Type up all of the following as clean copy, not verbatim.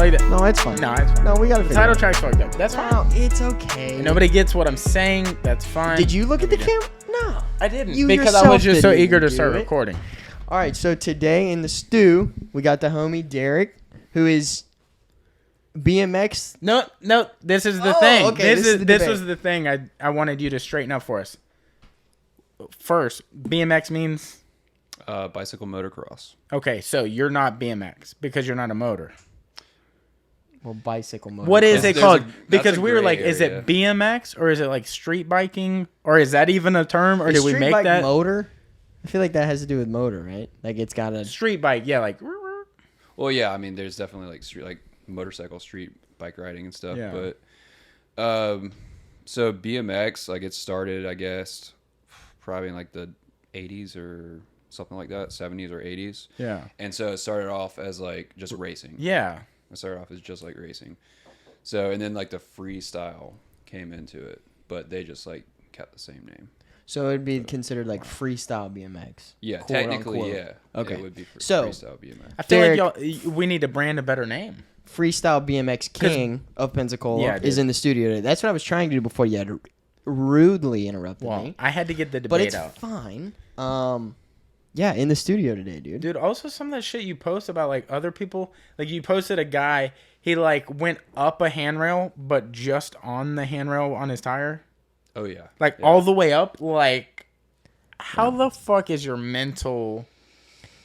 like that. No, it's fine. No, it's fine. No, we gotta The figure title it out. track's fucked up. That's fine. No, it's okay. And nobody gets what I'm saying. That's fine. Did you look at the camera? No. I didn't. You Because I yourself was just so didn't eager to do start it. recording. All right, so today in the stew, we got the homie Derek, who is BMX. No. This is the Oh, thing. okay, This this is the this debate. was the thing I wanted you to straighten up for us. First, BMX means... Bicycle motocross. Okay, so you're not BMX because you're not a motor. Well, bicycle motor. What is it There's called? that's Because a we were gray like, is area. it BMX or is it like street biking? Or is that even a term? Or did we street make bike that? motor? I feel like that has to do with motor, right? Like it's got a... Street bike, yeah, like... Well, yeah, I mean, there's definitely like motorcycle street bike riding and stuff. Yeah. But so BMX, like it started, I guess, probably in like the 80s or something like that, 70s or 80s. Yeah. And so it started off as like just racing. Yeah. It started off as just like racing. So, and then like the freestyle came into it, but they just like kept the same name. So it'd be considered like freestyle BMX. Yeah, quote technically, unquote. yeah. Okay. It would be So- freestyle BMX. I feel Derek- like we need to brand a better name. Freestyle BMX King of Pensacola Yeah, is dude. in the studio today. That's what I was trying to do before you had rudely interrupted Well, me. I had to get the But debate it's out. fine. Yeah, in the studio today, dude. Dude, also some of that shit you post about like other people, like you posted a guy, he like went up a handrail, but just on the handrail on his tire. Oh yeah. Like Yeah. all the way up. Like, how the fuck is your mental...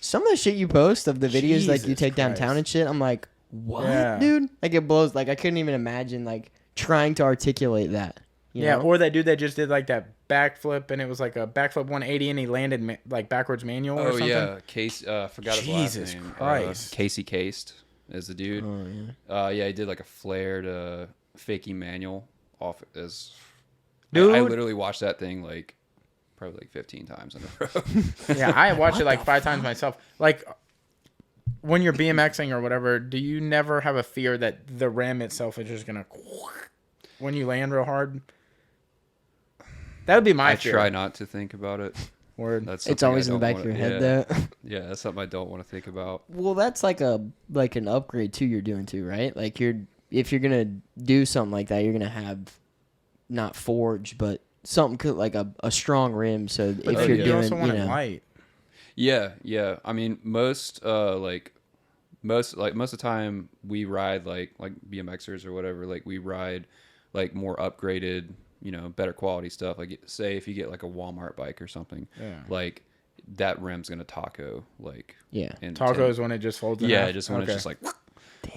Some of the shit you post of the videos like you Jesus take downtown Christ. and shit, I'm like, what, Yeah. dude? Like it blows. Like I couldn't even imagine like trying to articulate that. You Yeah, know? or that dude that just did like that backflip and it was like a backflip 180 and he landed like backwards manual or Oh something. yeah, Case. Forgot his last Jesus name. Christ. Casey Cased is the dude. Oh, yeah. Yeah, he did like a flared fakie manual off as. Dude. I literally watched that thing like probably like 15 times in a row. Yeah, I watched it like 5 times myself. Like, when you're BMXing or whatever, do you never have a fear that the rim itself is just gonna when you land real hard? That would be my I fear. try not to think about it. Word. That's It's something I always in the don't back of your wanna- head, yeah. though. Yeah, that's something I don't want to think about. Well, that's like an upgrade too. You're doing too, right? Like if you're gonna do something like that, you're gonna have not forged, but something like a strong rim. So But if then you're you doing, also want you it know, light. Yeah. I mean, most of the time we ride like BMXers or whatever. Like we ride like more upgraded, better quality stuff. Like say if you get like a Walmart bike or something, Yeah. like that rim's gonna taco like yeah. in Tacos when it just folds in yeah, half? just when Okay. it's just like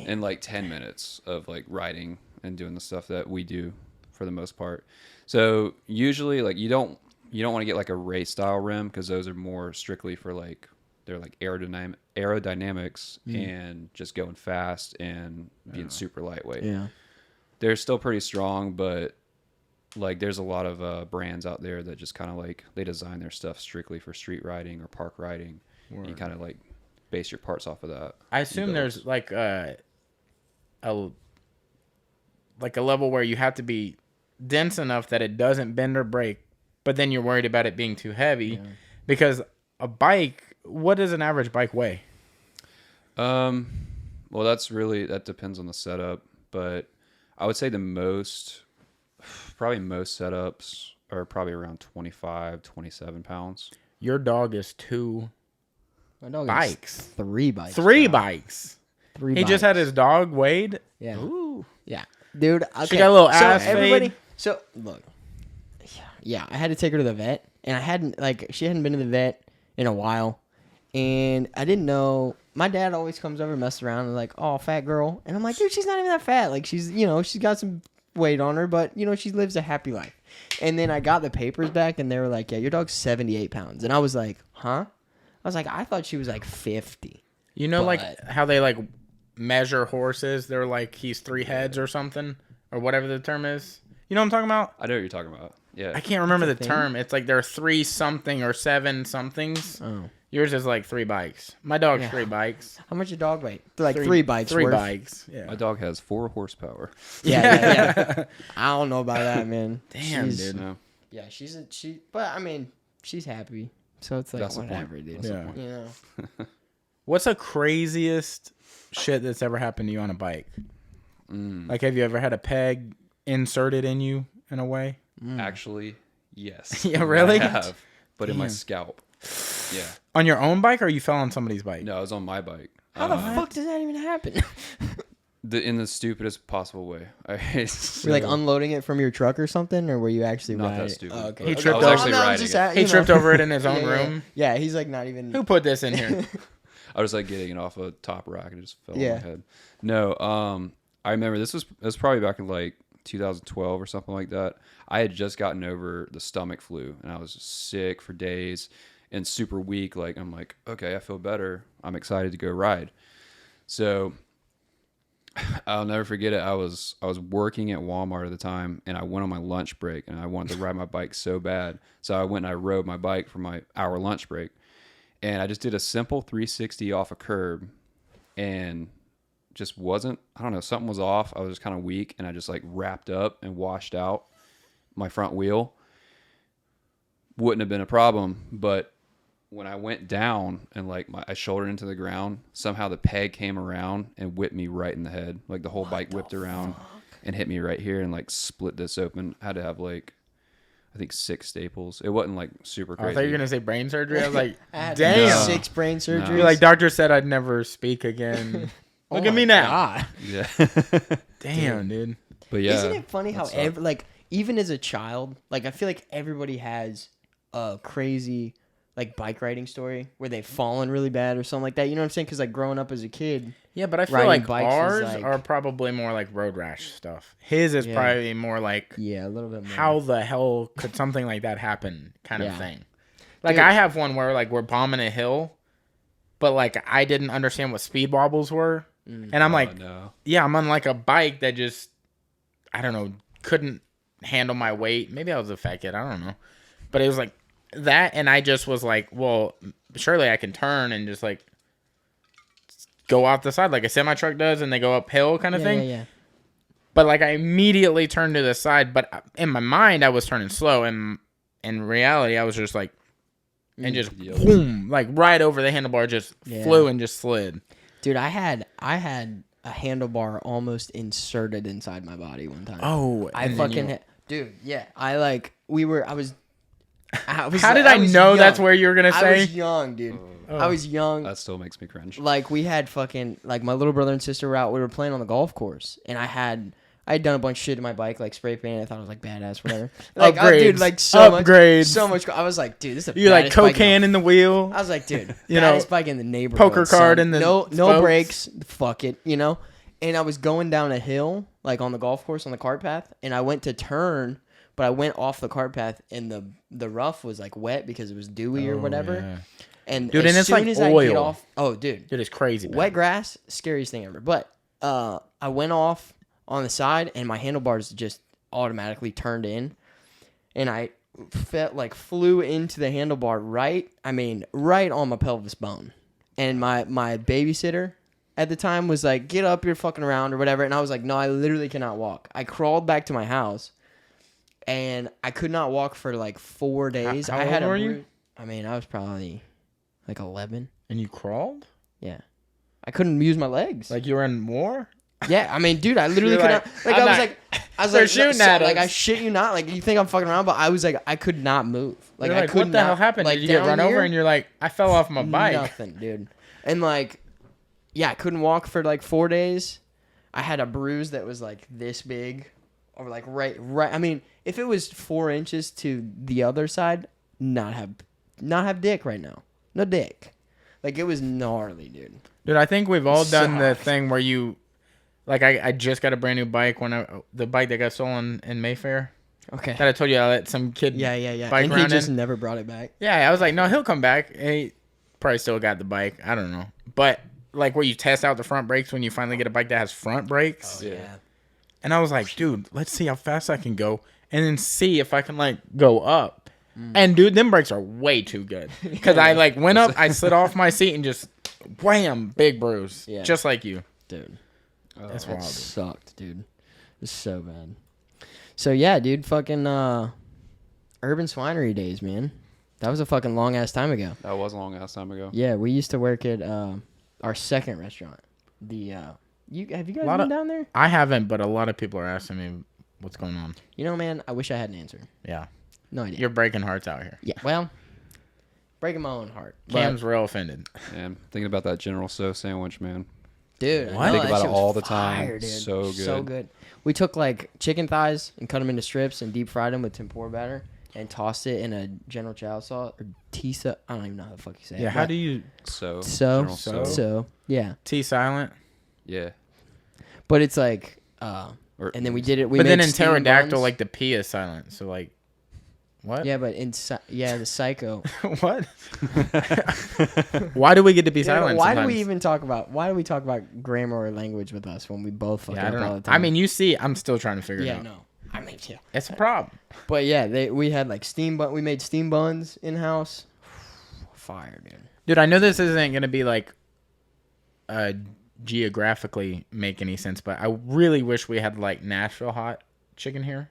in like 10 minutes of like riding and doing the stuff that we do for the most part. So usually like you don't want to get like a race style rim because those are more strictly for like they're like aerodynamics and just going fast and being super lightweight. Yeah. They're still pretty strong, but like there's a lot of brands out there that just kind of like they design their stuff strictly for street riding or park riding. And you kind of like base your parts off of that. I assume there's like a level where you have to be dense enough that it doesn't bend or break, but then you're worried about it being too heavy because a bike, what does an average bike weigh? Well, that depends on the setup, but I would say probably most setups are probably around 25, 27 pounds. Your dog is 2 My dog bikes. has 3 bikes. 3 bikes. 3 He bikes. just had his dog weighed. Yeah. Ooh. Yeah. Dude, okay. She got a little ass everybody, fade. So look. Yeah, I had to take her to the vet, and she hadn't been to the vet in a while, and I didn't know. My dad always comes over and messes around and like, oh, fat girl, and I'm like, dude, she's not even that fat. Like she's she's got some weight on her, but she lives a happy life. And then I got the papers back, and they were like, yeah, your dog's 78 pounds, and I was like, huh? I was like, I thought she was like 50. Like But- how they like measure horses? They're like he's 3 heads or something or whatever the term is. You know what I'm talking about? I know what you're talking about. Yeah. I can't remember the thing? term. It's like there are 3 something or 7 somethings. Oh. Yours is like 3 bikes. My dog's Yeah. 3 bikes. How much your dog weigh? Like 3 bikes. 3 worth. bikes. Yeah. My dog has 4 horsepower. Yeah. I don't know about that, man. Damn, She's- dude. No. Yeah, but I mean, she's happy, so it's like That's the point. whatever, dude. That's the Yeah. point. You know, What's the craziest shit that's ever happened to you on a bike? Like, have you ever had a peg inserted in you in a way? Actually, yes. Yeah, really? I have, but in my scalp. Yeah. On your own bike, or you fell on somebody's bike? No, I was on my bike. How the fuck does that even happen? In the stupidest possible way. You're like unloading it from your truck or something, or were you actually Not riding? that stupid. Oh, okay. He I tripped was over. actually riding it. He tripped over it in his own room. Yeah, he's like not even. Who put this in here? I was like getting it off a top rack and it just fell on Yeah. my head. No, I remember this was probably back in like 2012 or something like that. I had just gotten over the stomach flu and I was sick for days and super weak. Like I'm like, okay, I feel better. I'm excited to go ride. So I'll never forget it. I was working at Walmart at the time and I went on my lunch break and I wanted to ride my bike so bad. So I went and I rode my bike for my hour lunch break. And I just did a simple 360 off a curb and just wasn't, I don't know, something was off. I was just kind of weak and I just like wrapped up and washed out my front wheel. Wouldn't have been a problem, but when I went down and like I shouldered into the ground, somehow the peg came around and whipped me right in the head. Like the whole bike whipped around and hit me right here and like split this open. I had to have like, I think 6 staples. It wasn't like super crazy. I thought you were going to say brain surgery. I was like, I had damn. 6 brain surgeries. You're like, doctor said I'd never speak again. Look at me now. God. Yeah. Damn, dude. But yeah. Isn't it funny how like even as a child, like I feel like everybody has a crazy like bike riding story where they've fallen really bad or something like that. You know what I'm saying? Because like growing up as a kid. Yeah, but I feel riding like bikes ours is, like- are probably more like road rash stuff. His is Yeah. probably more like Yeah, a little bit more. how the hell could something like that happen kind of Yeah. thing. Like Dude. I have one where like we're bombing a hill, but like I didn't understand what speed wobbles were. And I'm like, no. yeah, I'm on like a bike that just, I don't know, couldn't handle my weight. Maybe I was a fat kid. I don't know. But it was like that. And I just was like, well, surely I can turn and just like go off the side like a semi truck does and they go uphill kind of thing. Yeah. But like I immediately turned to the side. But in my mind, I was turning slow. And in reality, I was just like, and just boom, like right over the handlebar, just flew and just slid. Dude, I had a handlebar almost inserted inside my body one time. Oh, I fucking dude, yeah. I was How did I know that's where you were gonna say? I was young, dude. I was young. That still makes me cringe. Like we had fucking like my little brother and sister were out. We were playing on the golf course, and I had done a bunch of shit to my bike, like spray paint. I thought it was like badass, whatever. Like, dude, like so much. I was like, dude, this is the You like baddest bike cocaine in the wheel. I was like, dude, You baddest know, bike in the neighborhood. poker card son. in the no spokes. brakes. Fuck it, you know. And I was going down a hill, like on the golf course on the cart path, and I went to turn, but I went off the cart path, and the rough was like wet because it was dewy or whatever. Yeah. And Dude, as and it's soon like as I get oil. off, oh, dude, It is crazy. Man. wet grass, scariest thing ever. But I went off on the side, and my handlebars just automatically turned in, and I flew into the handlebar right on my pelvis bone. And my babysitter at the time was like, "Get up, you're fucking around," or whatever. And I was like, "No, I literally cannot walk." I crawled back to my house, and I could not walk for like 4 days. How I had old were you? I mean, I was probably like 11. And you crawled? Yeah. I couldn't use my legs. Like you were in war? Yeah, I mean, dude, I literally You're could like, not. Like, I'm I was not- like, They're shooting at like, us. I shit you not. Like, you think I'm fucking around, but I was like, I could not move. Like, You're I like, could what the not. hell happened? Like, Did you get down run over here, and you're like, I fell off my bike? Nothing, dude. And like, yeah, I couldn't walk for like 4 days. I had a bruise that was like this big, or like right. I mean, if it was 4 inches to the other side, not have dick right now. No dick. Like, it was gnarly, dude. Dude, I think we've all done the Sucked. thing where you, like, I just got a brand new bike the bike that got stolen in Mayfair. Okay. That I told you I let some kid Yeah. bike And he around just in. never brought it back. Yeah, I was like, no, he'll come back. And he probably still got the bike. I don't know. But, like, where you test out the front brakes when you finally get a bike that has front brakes. Oh, yeah. And I was like, dude, let's see how fast I can go. And then see if I can, like, go up. And, dude, them brakes are way too good. Because I, like, went up, I slid off my seat and just, wham, big bruise. Yeah. Just like you. Dude. That's That wild. Dude. sucked, dude. It was so bad. So, yeah, dude, fucking Urban Swinery days, man. That was a fucking long-ass time ago. That was a long ass time ago. Yeah, we used to work at our second restaurant. the have you guys been down there? I haven't, but a lot of people are asking me what's going on. You know, man, I wish I had an answer. Yeah. No idea. You're breaking hearts out here. Yeah, well, breaking my own heart. Cam's real offended. Man, thinking about that General Tso sandwich, man. Dude, I think about it all the time. Dude. So good. So good. We took like chicken thighs and cut them into strips and deep fried them with tempura batter and tossed it in a General Chow sauce or tisa. I don't even know how the fuck you say it. Yeah, how do you... General So, yeah. T silent? Yeah. But it's like, and then we did it. We but then made in steamed pterodactyl, buns. like the P is silent. So like, what? Yeah, but the psycho. What? Why do we get to be silent? Why sometimes? do we even talk about? Why do we talk about grammar or language with us when we both fuck Yeah, I up don't all know. the time? I mean, you see, I'm still trying to figure it out. no. I mean, yeah. It's a problem. But yeah, we had like we made steam buns in house. Fire, dude. Dude, I know this isn't gonna be like, geographically make any sense, but I really wish we had like Nashville hot chicken here.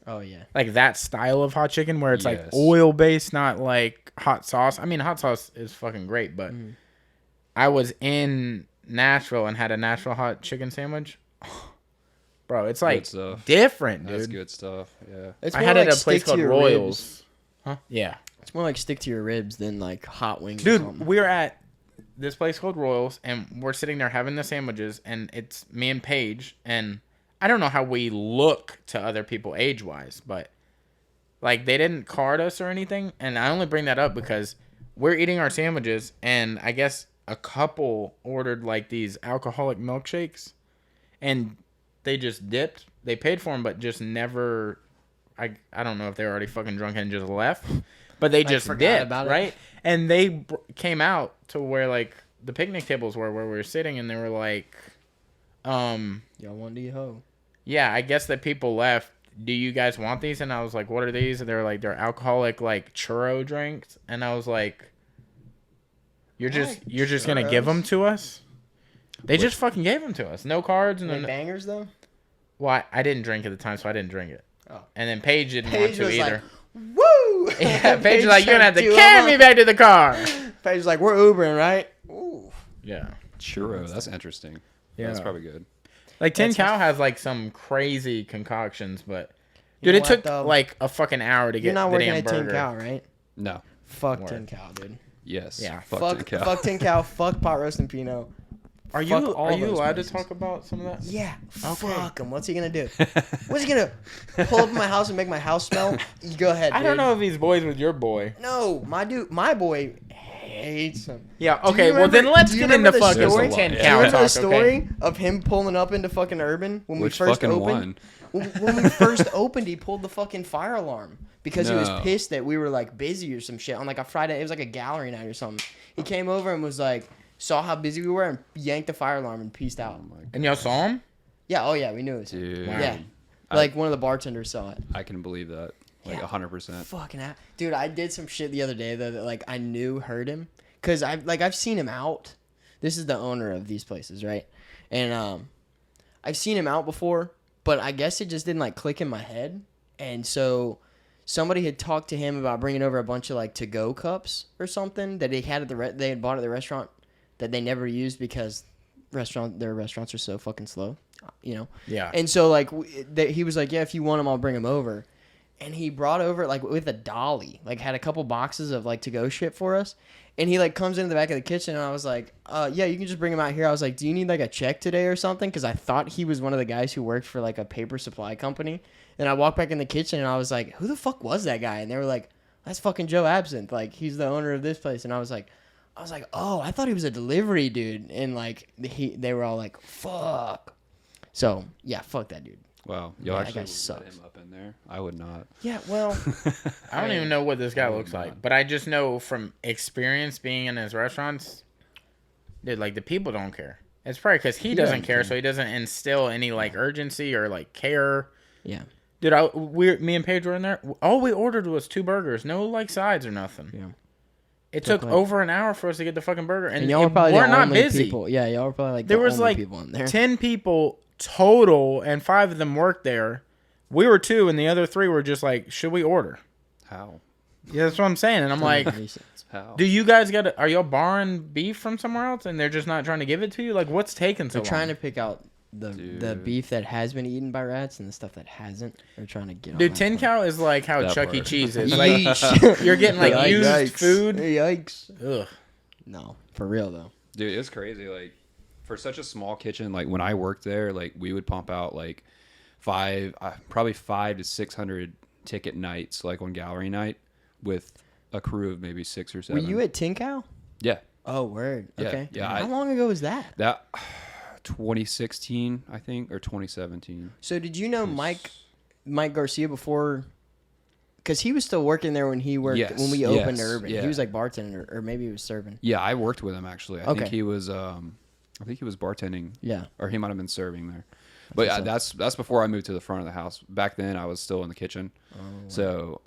Oh yeah. Like that style of hot chicken where it's like Yes. oil based, not like hot sauce. I mean, hot sauce is fucking great, but I was in Nashville and had a Nashville hot chicken sandwich. Bro, it's like different, dude. That's good stuff. Yeah. It's I more had it like at a place stick to called your Royals. ribs. Huh? Yeah. It's more like stick to your ribs than like hot wings. or Dude, something. we were at this place called Royals, and we're sitting there having the sandwiches, and it's me and Paige, and I don't know how we look to other people age-wise, but, like, they didn't card us or anything, and I only bring that up because we're eating our sandwiches, and I guess a couple ordered, like, these alcoholic milkshakes, and they just dipped. They paid for them, but just never... I don't know if they were already fucking drunk and just left, but they just dipped, about right? And they came out to where, like, the picnic tables were where we were sitting, and they were like, y'all want to hoe? Yeah, I guess that people left. Do you guys want these? And I was like, what are these? And they were like, they're alcoholic, like, churro drinks. And I was like, you're just gonna give them to us? They just fucking gave them to us. No cards. And then bangers, though? Well, I didn't drink at the time, so I didn't drink it. Oh. And then Paige didn't want to either. Like, woo! Yeah, Paige was like, you're going to have to carry me back to the car. Paige was like, we're Ubering, right? Ooh. Yeah. Churro, that's interesting. Yeah. That's probably good. Like, Tin Cow has, like, some crazy concoctions, but... Dude, it took, like, a fucking hour to get the damn burger. You're not working at Tin Cow, right? No. Fuck Tin Cow, dude. Yes. Yeah. Fuck Tin Cow. Fuck Tin Cow. Fuck pot roast and Pinot. Are you allowed to talk about some of that? Yeah. Okay. Fuck him. What's he gonna do? What's he gonna pull up in my house and make my house smell? You go ahead. I don't know if he's boys with your boy. No, my boy hates him. Yeah. Okay. Well, then let's get into fucking Tin Cow. Do you remember the story of him pulling up into fucking Urban when we first opened? When we first opened, he pulled the fucking fire alarm because he was pissed that we were like busy or some shit on like a Friday. It was like a gallery night or something. He came over and was like. Saw how busy we were and yanked the fire alarm and peaced out. And y'all saw him? Yeah. Oh yeah, we knew it. Dude. Wow. Yeah. Like one of the bartenders saw it. I can believe that. Like 100%. Fucking dude, I did some shit the other day that like I knew hurt him because I've seen him out. This is the owner of these places, right? And I've seen him out before, but I guess it just didn't like click in my head. And so somebody had talked to him about bringing over a bunch of like to-go cups or something that they had at they had bought at the restaurant. That they never used because their restaurants are so fucking slow, you know? Yeah. And so, like, he was like, yeah, if you want them, I'll bring them over. And he brought over, like, with a dolly, like, had a couple boxes of, like, to-go shit for us. And he, like, comes into the back of the kitchen, and I was like, yeah, you can just bring them out here. I was like, do you need, like, a check today or something? Because I thought he was one of the guys who worked for, like, a paper supply company. And I walked back in the kitchen, and I was like, who the fuck was that guy? And they were like, that's fucking Joe Absinthe. Like, he's the owner of this place. And I was like, oh, I thought he was a delivery dude, and like they were all like, fuck. So yeah, fuck that dude. Wow, y'all actually let him up in there. I would not. Yeah, well, I don't even know what this guy looks like, but I just know from experience being in his restaurants, dude, like the people don't care. It's probably because he doesn't care, so he doesn't instill any like urgency or like care. Yeah. Dude, me and Paige were in there. All we ordered was 2 burgers, no like sides or nothing. Yeah. It took like, over an hour for us to get the fucking burger, and y'all were probably we're not busy. People. Yeah, y'all were probably like there was like people in there. 10 people total, and 5 of them worked there. We were 2, and the other 3 were just like, "Should we order?" How? Yeah, that's what I'm saying. And I'm like, How? do you guys are y'all borrowing beef from somewhere else and they're just not trying to give it to you? Like, what's taking so They're long? trying to pick out the Dude. beef that has been eaten by rats and the stuff that hasn't. They're trying to get on Dude, that 10 part. cow is like how That Chuck E. part. Cheese is. Like, you're getting like Yikes. used food. Yikes. Ugh. No, for real though. Dude, it's crazy. Like, for such a small kitchen, like when I worked there, like we would pump out like probably 500 to 600 ticket nights, like on gallery night, with a crew of maybe 6 or 7. Were you at Tin Cow? Yeah, Oh, word. Yeah, Okay. yeah, How long ago was that? that 2016, I think, or 2017. So did you know Mike Garcia before? Because he was still working there when he worked Yes, when we opened yes, Urban. yeah. He was like bartender, or maybe he was serving. Yeah, I worked with him actually. I Okay. think he was bartending, Yeah. or he might have been serving there. But yeah, that's before I moved to the front of the house. Back then, I was still in the kitchen. Oh, So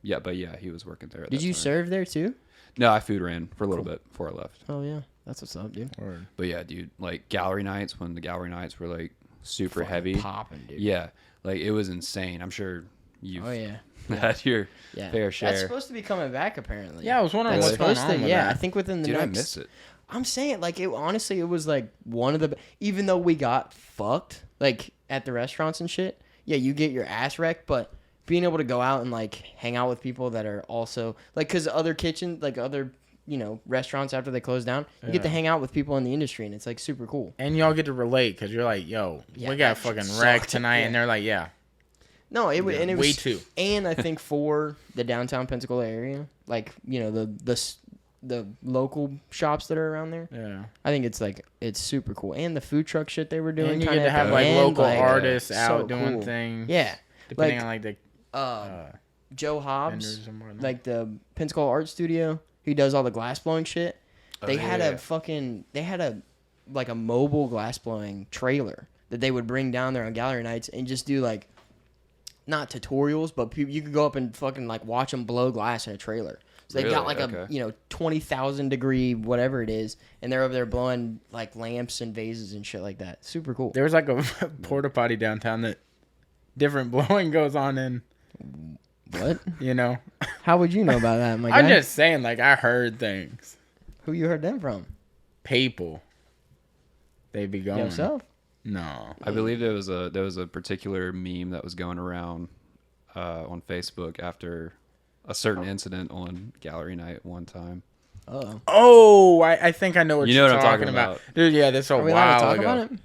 yeah, he was working there. At Did that you time. serve there too? No, I food ran for a little bit before I left. Oh yeah, that's what's up, dude. But yeah, dude, like gallery nights, when the gallery nights were like super Fucking heavy, popping, dude. yeah, like it was insane. I'm sure you've Oh yeah. had your Yeah. fair share. That's supposed to be coming back apparently. Yeah, I was wondering That's what's going supposed on to. with Yeah, that. I think within the Dude, I next. miss it. I'm saying like it. Honestly, it was like one of the. Even though we got fucked like at the restaurants and shit. Yeah, you get your ass wrecked, but being able to go out and like hang out with people that are also like, because other kitchen, like other restaurants after they close down, you get to Yeah. hang out with people in the industry, and it's like super cool. And y'all get to relate because you're like, yo, Yeah, we got that shit fucking wrecked sucked. tonight. Yeah. And they're like, yeah. No, it was, and it was We too. And I think for the downtown Pensacola area, like the local shops that are around there, Yeah. I think it's super cool. And the food truck shit they were doing, And you kinda get to at have the like end, local like, artists so out doing cool. things. Yeah, Depending like, on like the Joe Hobbs, vendors and whatnot. like the Pensacola Art Studio, he does all the glass blowing shit. They had yeah. a mobile glass blowing trailer that they would bring down there on gallery nights and just do like, not tutorials, but you could go up and fucking like watch them blow glass in a trailer. So they got Really? like Okay. a 20,000 degree whatever it is, and they're over there blowing like lamps and vases and shit like that. Super cool. There was like a porta potty downtown that different blowing goes on in, What? you know. How would you know about that, my guy? I'm just saying, like, I heard things. Who you heard them from? People. They be going. Yourself? No. I believe there was a particular meme that was going around on Facebook after a certain incident on gallery night one time. Uh-oh. Oh, I think I know what You know you're what I'm talking talking about. about. Dude, yeah, this a Are we allowed to while talk ago. about it?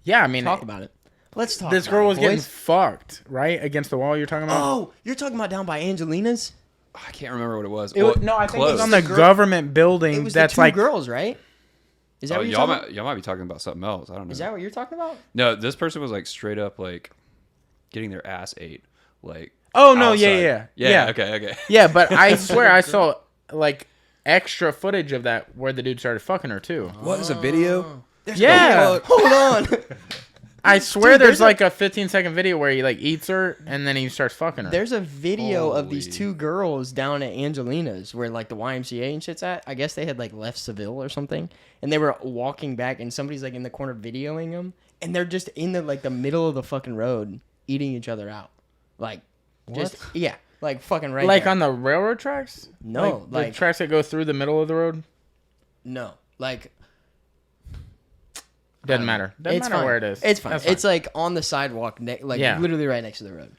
Yeah, I mean, Talk about it. Let's talk this about girl it, was getting boys. fucked, right? Against the wall you're talking about? Oh, you're talking about down by Angelina's? I can't remember what it was. It was, no, I think it was close. on the Girl- government It building was that's the two like girls, right? Is that Oh, what you're y'all talking about? might be talking about something else. I don't know. Is that what you're talking about? No, this person was like straight up like getting their ass ate. Like Oh no, outside. yeah. Okay. Yeah, but I swear I saw like extra footage of that where the dude started fucking her too. What is a video? Yeah. Hold on. I swear Dude, there's there's like a 15-second video where he like eats her and then he starts fucking her. There's a video of these Holy. two girls down at Angelina's where like the YMCA and shit's at. I guess they had like left Seville or something, and they were walking back, and somebody's like in the corner videoing them, and they're just in the middle of the fucking road eating each other out, like just yeah, like fucking right. like there. on the railroad tracks? No, the like- tracks that go through the middle of the road? no, like Doesn't matter. Doesn't it's matter fine. where it is. It's fine. That's fine. It's like on the sidewalk, like Yeah. literally right next to the road.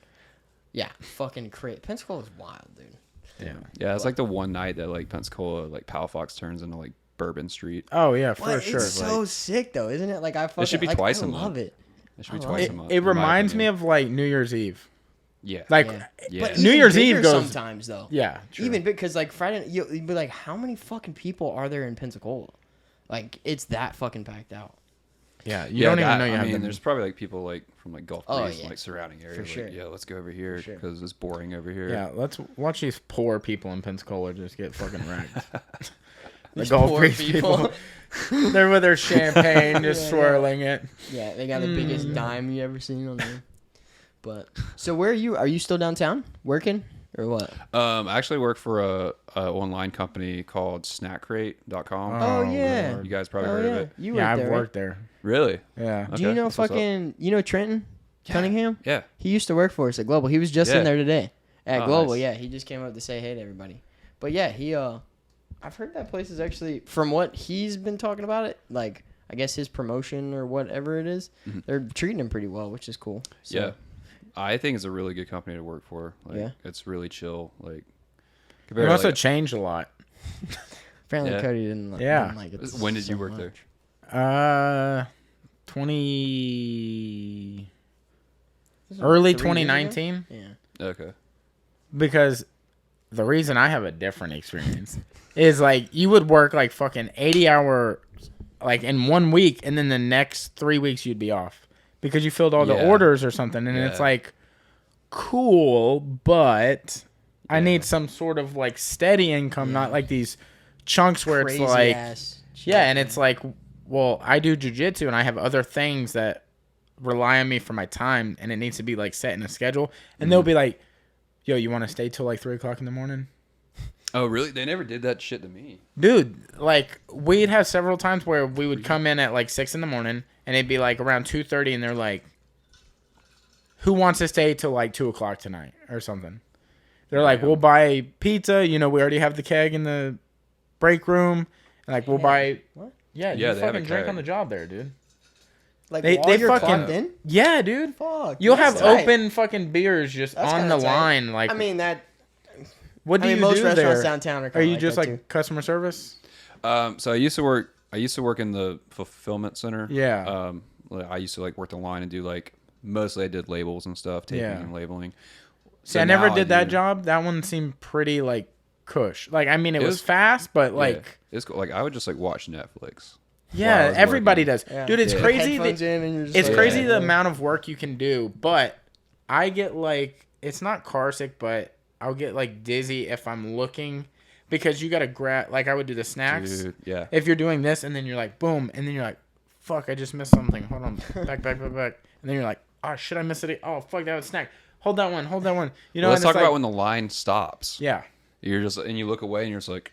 Yeah, fucking crazy. Pensacola is wild, dude. yeah. Yeah, it's like the one night that like Pensacola, like Palafox turns into like Bourbon Street. Oh yeah, for What? sure. It's so sick though, isn't it? Like I fucking should be like, twice I a month. love it. It should be I twice love a month. It in my reminds me opinion. of like New Year's Eve. Yeah. Like Yeah. Yeah. But New even Year's Eve bigger goes sometimes though. Yeah, true. Even because like Friday, you'd be like, how many fucking people are there in Pensacola? Like it's that fucking packed out. yeah, you don't even know you I have mean, them. there's probably like people like from like Gulf Oh, Breeze, yeah. like surrounding areas. For sure. Like, yeah, let's go over here sure. because it's boring over here. Yeah, let's watch these poor people in Pensacola just get fucking wrecked. The These Gulf poor Breeze people. They're with their champagne, just Yeah, swirling it. Yeah, they got the biggest dime you ever seen on there. But so where are you? Are you still downtown working or what? I actually work for a online company called snackcrate.com. Oh, yeah. You guys probably Oh heard yeah, of it. you Yeah, worked I've there. right? worked there. Really? Yeah. Do you Okay, know that's what's up. fucking? You know Trenton Cunningham? Yeah. He used to work for us at Global. He was just Yeah. in there today, At Oh, Global. nice. Yeah, he just came up to say hey to everybody. But yeah, he I've heard that place is actually, from what he's been talking about it, like I guess his promotion or whatever it is, they're treating him pretty well, which is cool. So, Yeah, I think it's a really good company to work for. Like, Yeah. it's really chill. Like, It compared must to, have changed a lot. Apparently Yeah. Cody didn't Yeah. like it. when did so you work much. there? 20 This was early 3 years ago? 2019. Yeah. Okay. Because the reason I have a different experience is like you would work like fucking 80-hour like in 1 week, and then the next 3 weeks you'd be off because you filled all the Yeah. orders or something, and it's Yeah. like cool, but I Yeah. need some sort of like steady income, not like these chunks where Crazy it's like ass shit, yeah, and man. it's like, well, I do jujitsu and I have other things that rely on me for my time, and it needs to be like set in a schedule, and they'll be like, yo, you want to stay till like 3:00 in the morning? Oh, really? They never did that shit to me. Dude, like we'd have several times where we would come in at like 6 in the morning, and it'd be like around 2:30, and they're like, who wants to stay till like 2:00 tonight or something? They're like, we'll buy pizza. You know, we already have the keg in the break room. And like, we'll buy. What? Yeah, Yeah, you they have a fucking drink keg. on the job there, dude. Like They while you're fucking clocked in? yeah, dude. Fuck. You'll that's have tight. open fucking beers just That's on kinda the tight. line. Like, I mean that. what do I mean, you most do restaurants there? downtown are Are kinda you like just that, like too. customer service? So I used to work in the fulfillment center. Yeah. Like, I used to like work the line and do like mostly I did labels and stuff, taping Yeah. and labeling. See, So I never now did that do- job. That one seemed pretty like cush. Like, I mean, it It was was- fast, but Yeah. like, It's cool. Like I would just like watch Netflix. while I yeah, was everybody working. does. Yeah. Dude, it's Yeah. crazy. Headphones that- in and you're just It's like, crazy yeah. the amount of work you can do, but I get like, it's not car sick, but I'll get like dizzy if I'm looking because you got to grab, like I would do the snacks. Dude, yeah. If you're doing this and then you're like, boom, and then you're like, fuck, I just missed something. Hold on. Back. And then you're like, oh, shit, I missed it. Oh, fuck, that was snack. Hold that one. You know, Well, let's and talk it's about like, when the line stops. yeah. You're just and you look away and you're just like,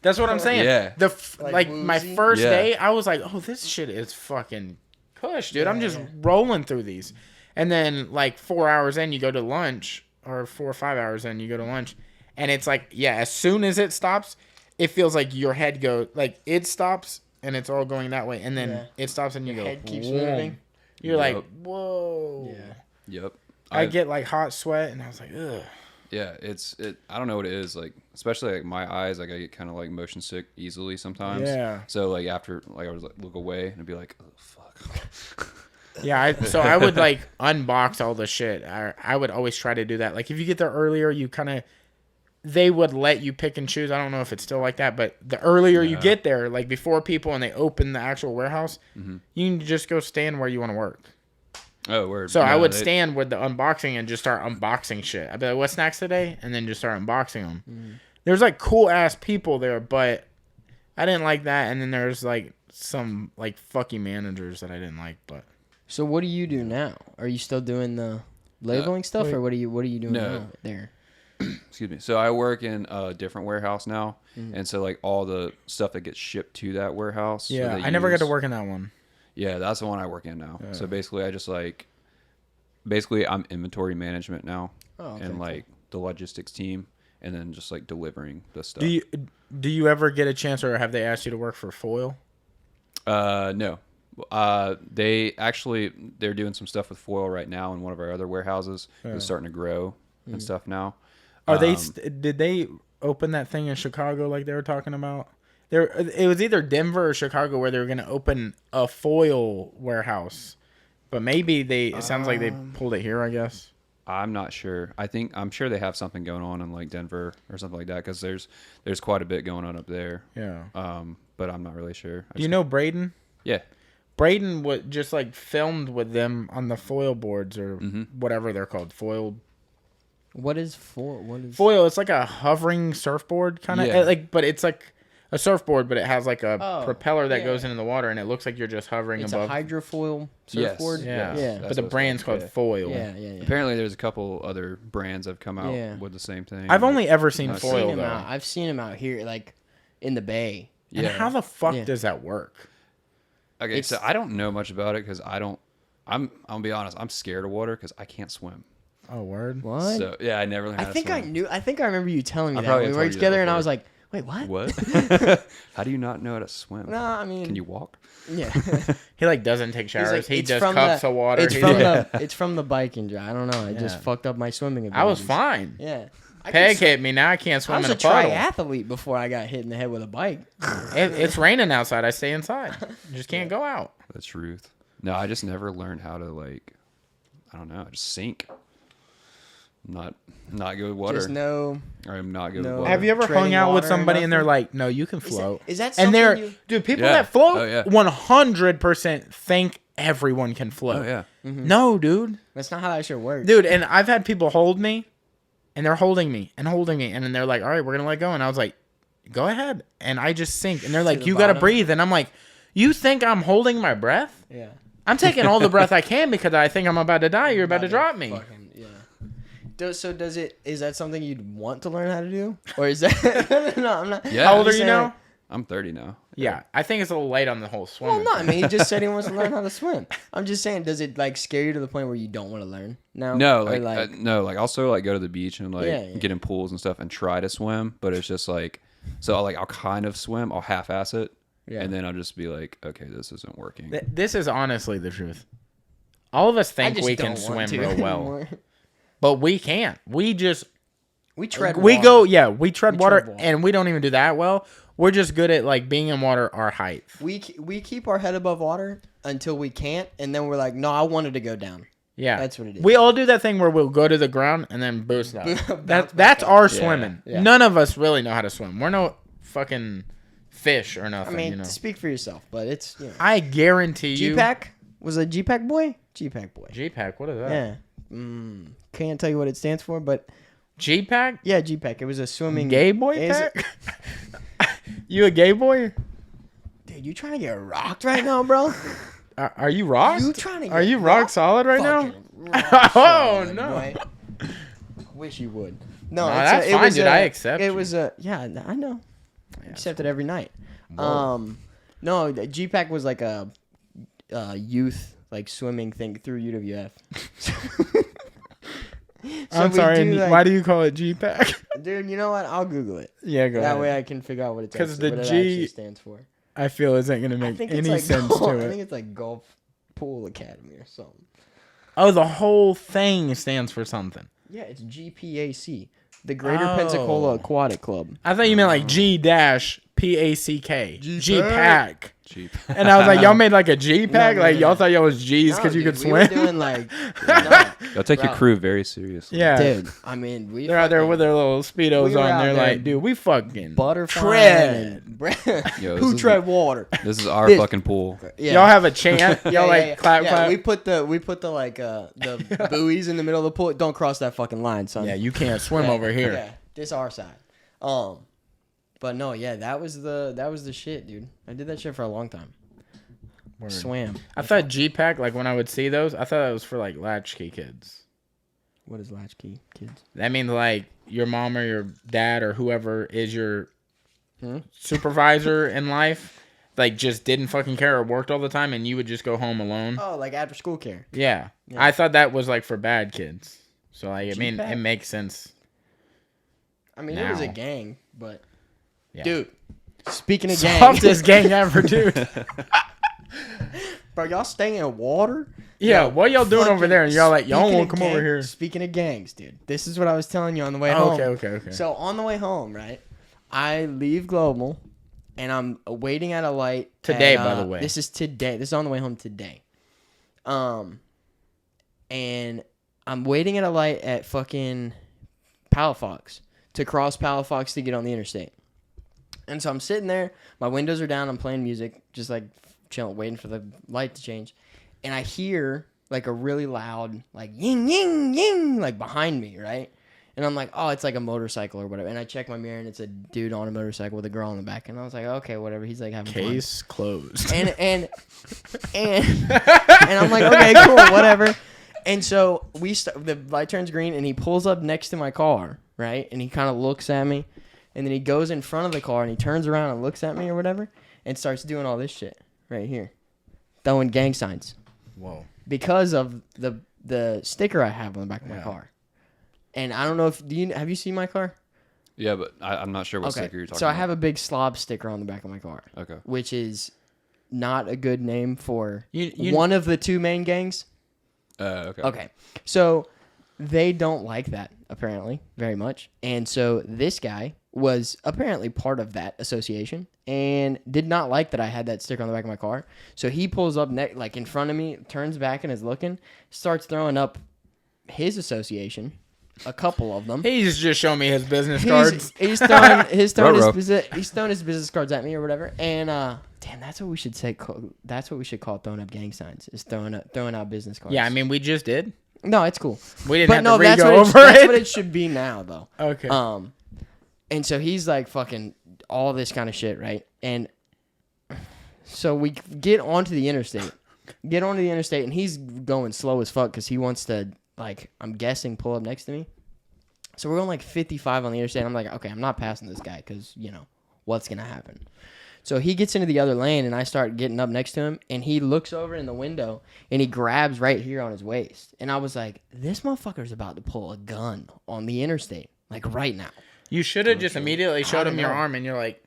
That's what I'm saying. Yeah. Like My woozy? first Yeah. day, I was like, "Oh, this shit is fucking push, dude. I'm just rolling through these." And then like 4 hours in, you go to lunch, or 4 or 5 hours in, you go to lunch, and it's like, yeah, as soon as it stops, it feels like your head goes like it stops and it's all going that way, and then Yeah. it stops and you Your go, head keeps "Whoa." moving. You're like, Yup. whoa. Yeah. yep. I get like hot sweat, and I was like, ugh. Yeah, I don't know what it is, like especially like my eyes, like I get kind of like motion sick easily sometimes. Yeah. So like after like I was like look away and I'd be like, oh fuck. Yeah, so I would like unbox all the shit. I would always try to do that. Like if you get there earlier, you kind of they would let you pick and choose. I don't know if it's still like that, but the earlier you Yeah. get there, like before people and they open the actual warehouse, Mm-hmm. you can just go stand where you want to work. Oh, word. So I No, would they- stand with the unboxing and just start unboxing shit. I'd be like, "What snacks today?" And then just start unboxing them. Mm-hmm. There's like cool ass people there, but I didn't like that. And then there's like some like fucky managers that I didn't like, but. So what do you do now? Are you still doing the labeling stuff, wait. or what are you doing No. now there? Excuse me. So I work in a different warehouse now, Mm. and so like all the stuff that gets shipped to that warehouse. Yeah, that I never got to use- work in that one. Yeah, that's the one I work in now. Yeah. So basically, I'm inventory management now, Oh, okay, and cool. like the logistics team, and then just like delivering the stuff. Do you ever get a chance, or have they asked you to work for Foil? No. They're doing some stuff with foil right now in one of our other warehouses. It's starting to grow and stuff now. Are did they open that thing in Chicago like they were talking about? It was either Denver or Chicago where they were going to open a Foil warehouse, but maybe it sounds like they pulled it here. I guess. I'm not sure. I'm sure they have something going on in like Denver or something like that because there's quite a bit going on up there. Yeah. But I'm not really sure. Do you know Braden? Yeah. Braden would just like filmed with them on the foil boards or Mm-hmm. whatever they're called. Foil. What is foil? It's like a hovering surfboard kind of Yeah. but it's like a surfboard, but it has like a Oh, propeller that yeah. goes into the water, and it looks like you're just hovering It's above. a hydrofoil Yes. surfboard. Yeah, Yes. Yeah. That's but the what it's brand's called, called Foil. Yeah. Apparently, there's a couple other brands that have come out Yeah. with the same thing. I've only ever seen I've Seen Foil him though. out. I've seen him out here, like in the bay. And Yeah. how the fuck Yeah. does that work? Okay, so It's- I don't know much about it because I'm gonna be honest. I'm scared of water because I can't swim. Oh, word. What? So yeah, I never learned I how to think I swim. knew. I think I remember you telling me I that probably when we told worked you that together, and I before. was like, "Wait, what?" What? How do you not know how to swim? No, I mean, Can you walk? Yeah. He like doesn't take showers. Like, he it's does from cups the- of water. It's He's from like- the. It's from the bike injury. I don't know. I just Yeah. fucked up my swimming abilities. I was fine. Yeah. I Peg could swim. hit me. Now I can't I swim was in a a puddle. triathlete before I got hit in the head with a bike. It's raining outside. I stay inside. Just can't go out. The truth. No, I just never learned how to like. I don't know. I just sink. Not good with water. Just no. I'm not good No. with water. Have you ever Treading hung out with water or somebody and they're nothing? like, "No, you can float." Is that and something they're you? dude, people Yeah. that float, Oh, yeah. 100% think everyone can float. Oh yeah. No, dude. That's not how that should work. Dude, and I've had people hold me, and they're holding me, and then they're like, "All right, we're gonna let go," and I was like, "Go ahead," and I just sink, and they're like, the "You gotta bottom. breathe," and I'm like, "You think I'm holding my breath? Yeah. I'm taking all the breath I can because I think I'm about to die. You're about to drop me." Fucking, yeah. So is that something you'd want to learn how to do, or is that? No, I'm not. Yeah. How old I'm are just you saying, now? like, I'm 30 now. Yeah, I think it's a little late on the whole well, swimming. no, I thing. mean, he just said he wants to learn how to swim. I'm just saying, does it like scare you to the point where you don't want to learn now? No, Or, like, no, like also like go to the beach and like Yeah, yeah. get in pools and stuff and try to swim, but it's just like so I'll kind of swim, I'll half-ass it, Yeah. and then I'll just be like, okay, this isn't working. This is honestly the truth. All of us I think just we don't can want swim to real well, anymore. but we can't. We just We tread. we water. go we tread We water, tread water. and we don't even do that well. We're just good at like being in water our height. We keep our head above water until we can't, and then we're like, no, I wanted to go down. Yeah, That's what it is. We all do that thing where we'll go to the ground and then boost up. Bounce That's back up. our swimming. Yeah. None of us really know how to swim. We're no fucking fish or I nothing. mean, you know. speak for yourself, but it's I guarantee you. G-Pack was a G-Pack boy. G-Pack boy. G-Pack. What is that? Yeah. Can't tell you what it stands for, but G-Pack. yeah, G-Pack. It was a swimming. Gay boy Is it- pack. You a gay boy? Dude, you trying to get rocked right now, bro? Are you rock? You trying to? Are get you rock solid right now? Fucking rock Oh, solid, no. boy. Wish you would. No, No, it's that's it fine, was dude. I accept It you. was yeah, I know. I accept it every night. Whoa. No, the G-Pack was like a youth like swimming thing through UWF. I'm we sorry. do, and like- why do you call it G-Pack? Dude, you know what? I'll Google it. Yeah, go That ahead. way I can figure out what it's 'Cause the what it G- actually stands for. I feel isn't gonna I make think any it's like sense golf, to I it. think it's like Golf Pool Academy or something. Oh, the whole thing stands for something. Yeah, it's GPAC, the Greater Oh. Pensacola Aquatic Club. I thought you meant like G-PACK. G-Pack. Cheap. And I was like, y'all made like a G-Pack? No, like, no, y'all no. thought y'all was G's because you dude, could we were swim? doing like, no, They'll take your Bro. crew very seriously. Yeah. dude. I mean, we They're out there fucking with their little Speedos We were on. out They're there like, dude, we fucking butterfly. tread. Yo, Who this tread water? This is our This- fucking pool. Yeah. Y'all have a chant. Y'all clap, yeah, clap. We put the like the buoys in the middle of the pool. Don't cross that fucking line, son. Yeah, you can't swim Yeah, over here. Yeah, this our side. But no, yeah, that was the shit, dude. I did that shit for a long time. Word. Swam. I thought G-Pack, like when I would see those, I thought it was for like latchkey kids. What is latchkey, kids? That means like your mom or your dad or whoever is your supervisor in life, like just didn't fucking care or worked all the time, and you would just go home alone. Oh, like after school care. Yeah. Yeah. I thought that was like for bad kids. So like, I mean, G-Pack? it makes sense. I mean, it was a Now. gang, but Yeah. dude, speaking of gang, Softest gang ever, dude. bro, y'all staying in water? Yeah, Yo, what y'all doing over fucking there? And y'all like, y'all speaking won't of come over gang- here. Speaking of gangs, dude, this is what I was telling you on the way Oh, home. okay. So on the way home, right, I leave Global, and I'm waiting at a light Today, at, by the way. This is today. This is on the way home today. And I'm waiting at a light at fucking Palafox to cross Palafox to get on the interstate. And so I'm sitting there, my windows are down, I'm playing music, just like chilling, waiting for the light to change. And I hear like a really loud, like ying, ying, ying, like behind me, right? And I'm like, oh, it's like a motorcycle or whatever. And I check my mirror and it's a dude on a motorcycle with a girl on the back. And I was like, okay, whatever. He's like having Case closed. fun. And I'm like, okay, cool, whatever. And so the light turns green and he pulls up next to my car, right? And he kind of looks at me. And then he goes in front of the car and he turns around and looks at me or whatever and starts doing all this shit right here. Throwing gang signs. Whoa. Because of the sticker I have on the back of my Yeah. car. And I don't know if have you seen my car? Yeah, but I'm not sure what sticker you're talking about. So I have a big slob sticker on the back of my car. Okay. Which is not a good name for You one of the two main gangs. Okay. Okay. So they don't like that, apparently, very much. And so this guy was apparently part of that association and did not like that I had that sticker on the back of my car. So he pulls up in front of me, turns back and is looking, starts throwing up his association. A couple of them. He's just showing me his business cards. He's throwing his Ruh-roh. business cards at me or whatever. And damn, that's what we should say. That's what we should call throwing up gang signs. Is throwing out business cards. Yeah, I mean, we just did. No, it's cool. We didn't But have no, to that's re-go over that's it. what it should be now, though. Okay. And so he's like fucking all this kind of shit, right? And so we get onto the interstate. And he's going slow as fuck because he wants to, like, I'm guessing, pull up next to me. So we're going like 55 on the interstate. I'm like, okay, I'm not passing this guy because, what's going to happen? So he gets into the other lane, and I start getting up next to him, and he looks over in the window, and he grabs right here on his waist. And I was like, this motherfucker's about to pull a gun on the interstate, like right now. You should have just immediately showed him your know. arm, and you're like,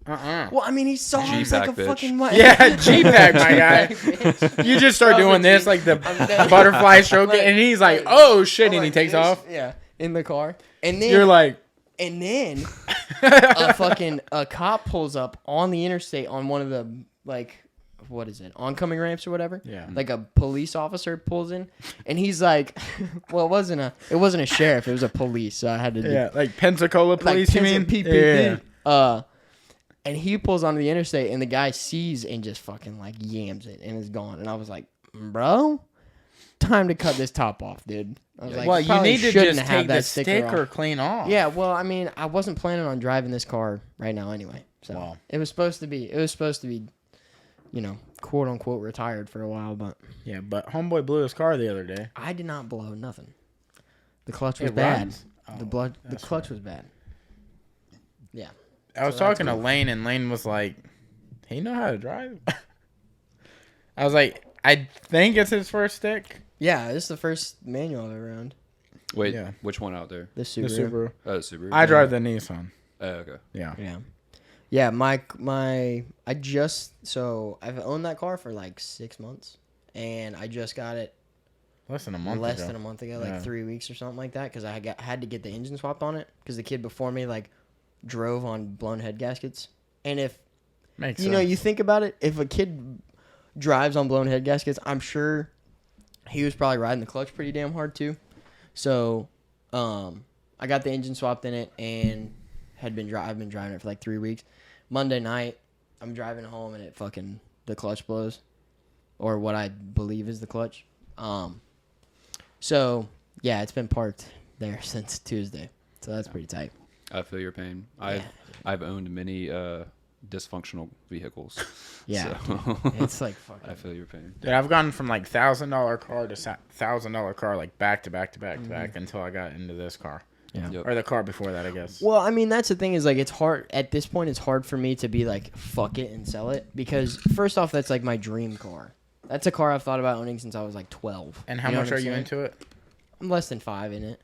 Well, I mean, he saw him like a G-Pack, fucking... yeah, G-Pack, my guy. bitch. You just start doing this, like the butterfly stroke, and he's like, oh, shit, and he takes off. Yeah, in the car. And then... You're like... And then a cop pulls up on the interstate on one of the, like, what is it, oncoming ramps or whatever. Yeah. Like a police officer pulls in, and he's like, well, it wasn't a sheriff, it was a police, so I had to do, Yeah, like Pensacola police, you mean? PPP. Yeah. And he pulls onto the interstate, and the guy sees and just fucking like yams it and is gone. And I was like, bro, time to cut this top off, dude. I was like, Well, you probably need to shouldn't just have take that the sticker clean off. Yeah, well, I mean, I wasn't planning on driving this car right now anyway. So Wow. it was supposed to be, quote unquote retired for a while, but Yeah, but homeboy blew his car the other day. I did not blow nothing. The clutch was It bad. runs? The that's clutch was bad. Yeah. I was So that's talking to Lane, and Lane was like, he know how to drive? I was like, I think it's his first stick. Yeah, this is the first manual I've ever owned. Wait, Yeah. which one out there? The The Subaru. Subaru. Oh, Subaru. I drive the Nissan. Oh, okay. Yeah. Yeah. Yeah, I've owned that car for like 6 months, and I just got it Less than a month less ago. than a month ago, like Yeah. 3 weeks or something like that, because I had to get the engine swapped on it, because the kid before me like drove on blown head gaskets. And if Makes you sense. know, you think about it, if a kid drives on blown head gaskets, I'm sure he was probably riding the clutch pretty damn hard too. So I got the engine swapped in it, and I've been driving it for like 3 weeks. Monday night, I'm driving home, and the clutch blows, or what I believe is the clutch. So yeah, it's been parked there since Tuesday, so that's pretty tight. I feel your pain. Yeah. I've owned many dysfunctional vehicles. Yeah, So it's like fucking. I feel your pain. Dude, I've gone from like $1,000 car to $1,000 car, like back to back to back to back until I got into this car. Yeah. Yep. Or the car before that, I guess. Well, I mean, that's the thing, is like, it's hard at this point. It's hard for me to be like, fuck it and sell it, because first off, that's like my dream car. That's a car I've thought about owning since I was like 12. And how You know much what are I'm you saying? into it? I'm less than 5 in it.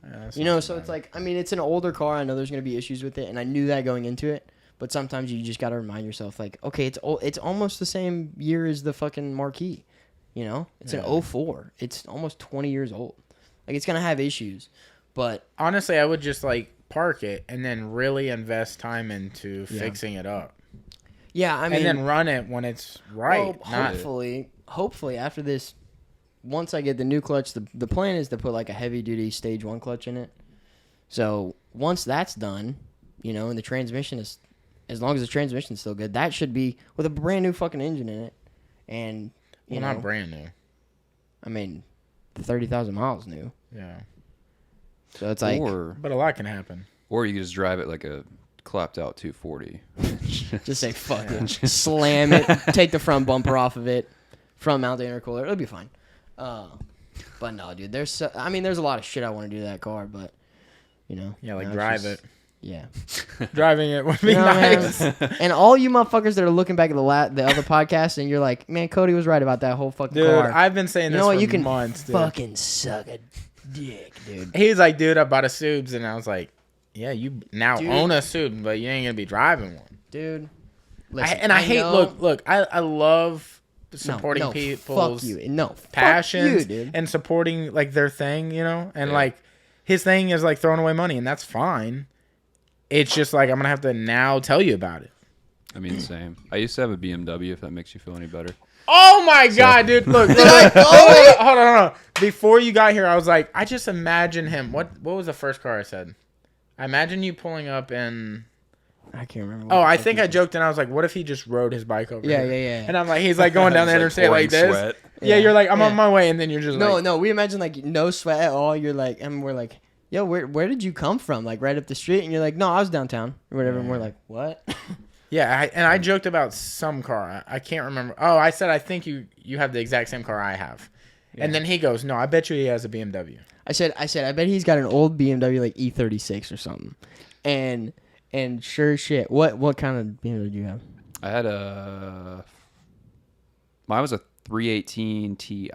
Yeah, that's You not know, too so bad. it's like, I mean, it's an older car. I know there's going to be issues with it, and I knew that going into it. But sometimes you just got to remind yourself, like, okay, it's almost the same year as the fucking Marquis. You know? It's an 04. It's almost 20 years old. Like, it's going to have issues. But Honestly, I would just like park it and then really invest time into fixing it up. yeah, I mean, And then run it when it's right. well, not hopefully after this, once I get the new clutch, the plan is to put like a heavy duty stage 1 clutch in it. So once that's done, you know, and the transmission is, as long as the transmission's still good, that should be with a brand new fucking engine in it. And you know, not brand new. I mean, 30,000 miles new. Yeah. So it's like, But a lot can happen. Or you could just drive it like a clapped out 240. just say fuck it, slam it, take the front bumper off of it, front mount the intercooler, it'll be fine. But no, dude, there's a lot of shit I want to do to that car, but you know, Yeah, like now it's drive just- it. Yeah. Driving it would be You know, nice. man? And all you motherfuckers that are looking back at the other podcast, and you're like, man, Cody was right about that whole fucking Dude, car. I've been saying You this know what? for You can months, dude. fucking suck a dick, dude. He's like, dude, I bought a Subs, and I was like, yeah, you now Dude. own a Subs, but you ain't gonna be driving one. Dude, listen, I hate. know- Look. I love supporting no, people's fuck you. No, passions fuck you, dude. and supporting like their thing, you know. And Yeah. like his thing is like throwing away money, and that's fine. It's just like I'm gonna have to now tell you about it. I mean, same. I used to have a BMW. If that makes you feel any better. Oh my god, dude! Look, hold on. Before you got here, I was like, I just imagine him. What was the first car I said? I imagine you pulling up in. I can't remember. Oh, I think I joked and I was like, what if he just rode his bike over? Yeah, here? yeah. And I'm like, he's like going down the Just, interstate like this. pouring sweat. Yeah, Yeah. you're like, I'm Yeah. on my way, and then you're just like, No. We imagine like no sweat at all. You're like, and we're like, yo, where did you come from? Like right up the street, and you're like, no, I was downtown or whatever. And we're like, what? yeah. I joked about some car. I can't remember. Oh, I said I think you have the exact same car I have. And then he goes, no, I bet you he has a BMW. I said, I bet he's got an old BMW like E36 or something. And sure as shit, what kind of BMW did you have? I had mine was a 318 Ti. It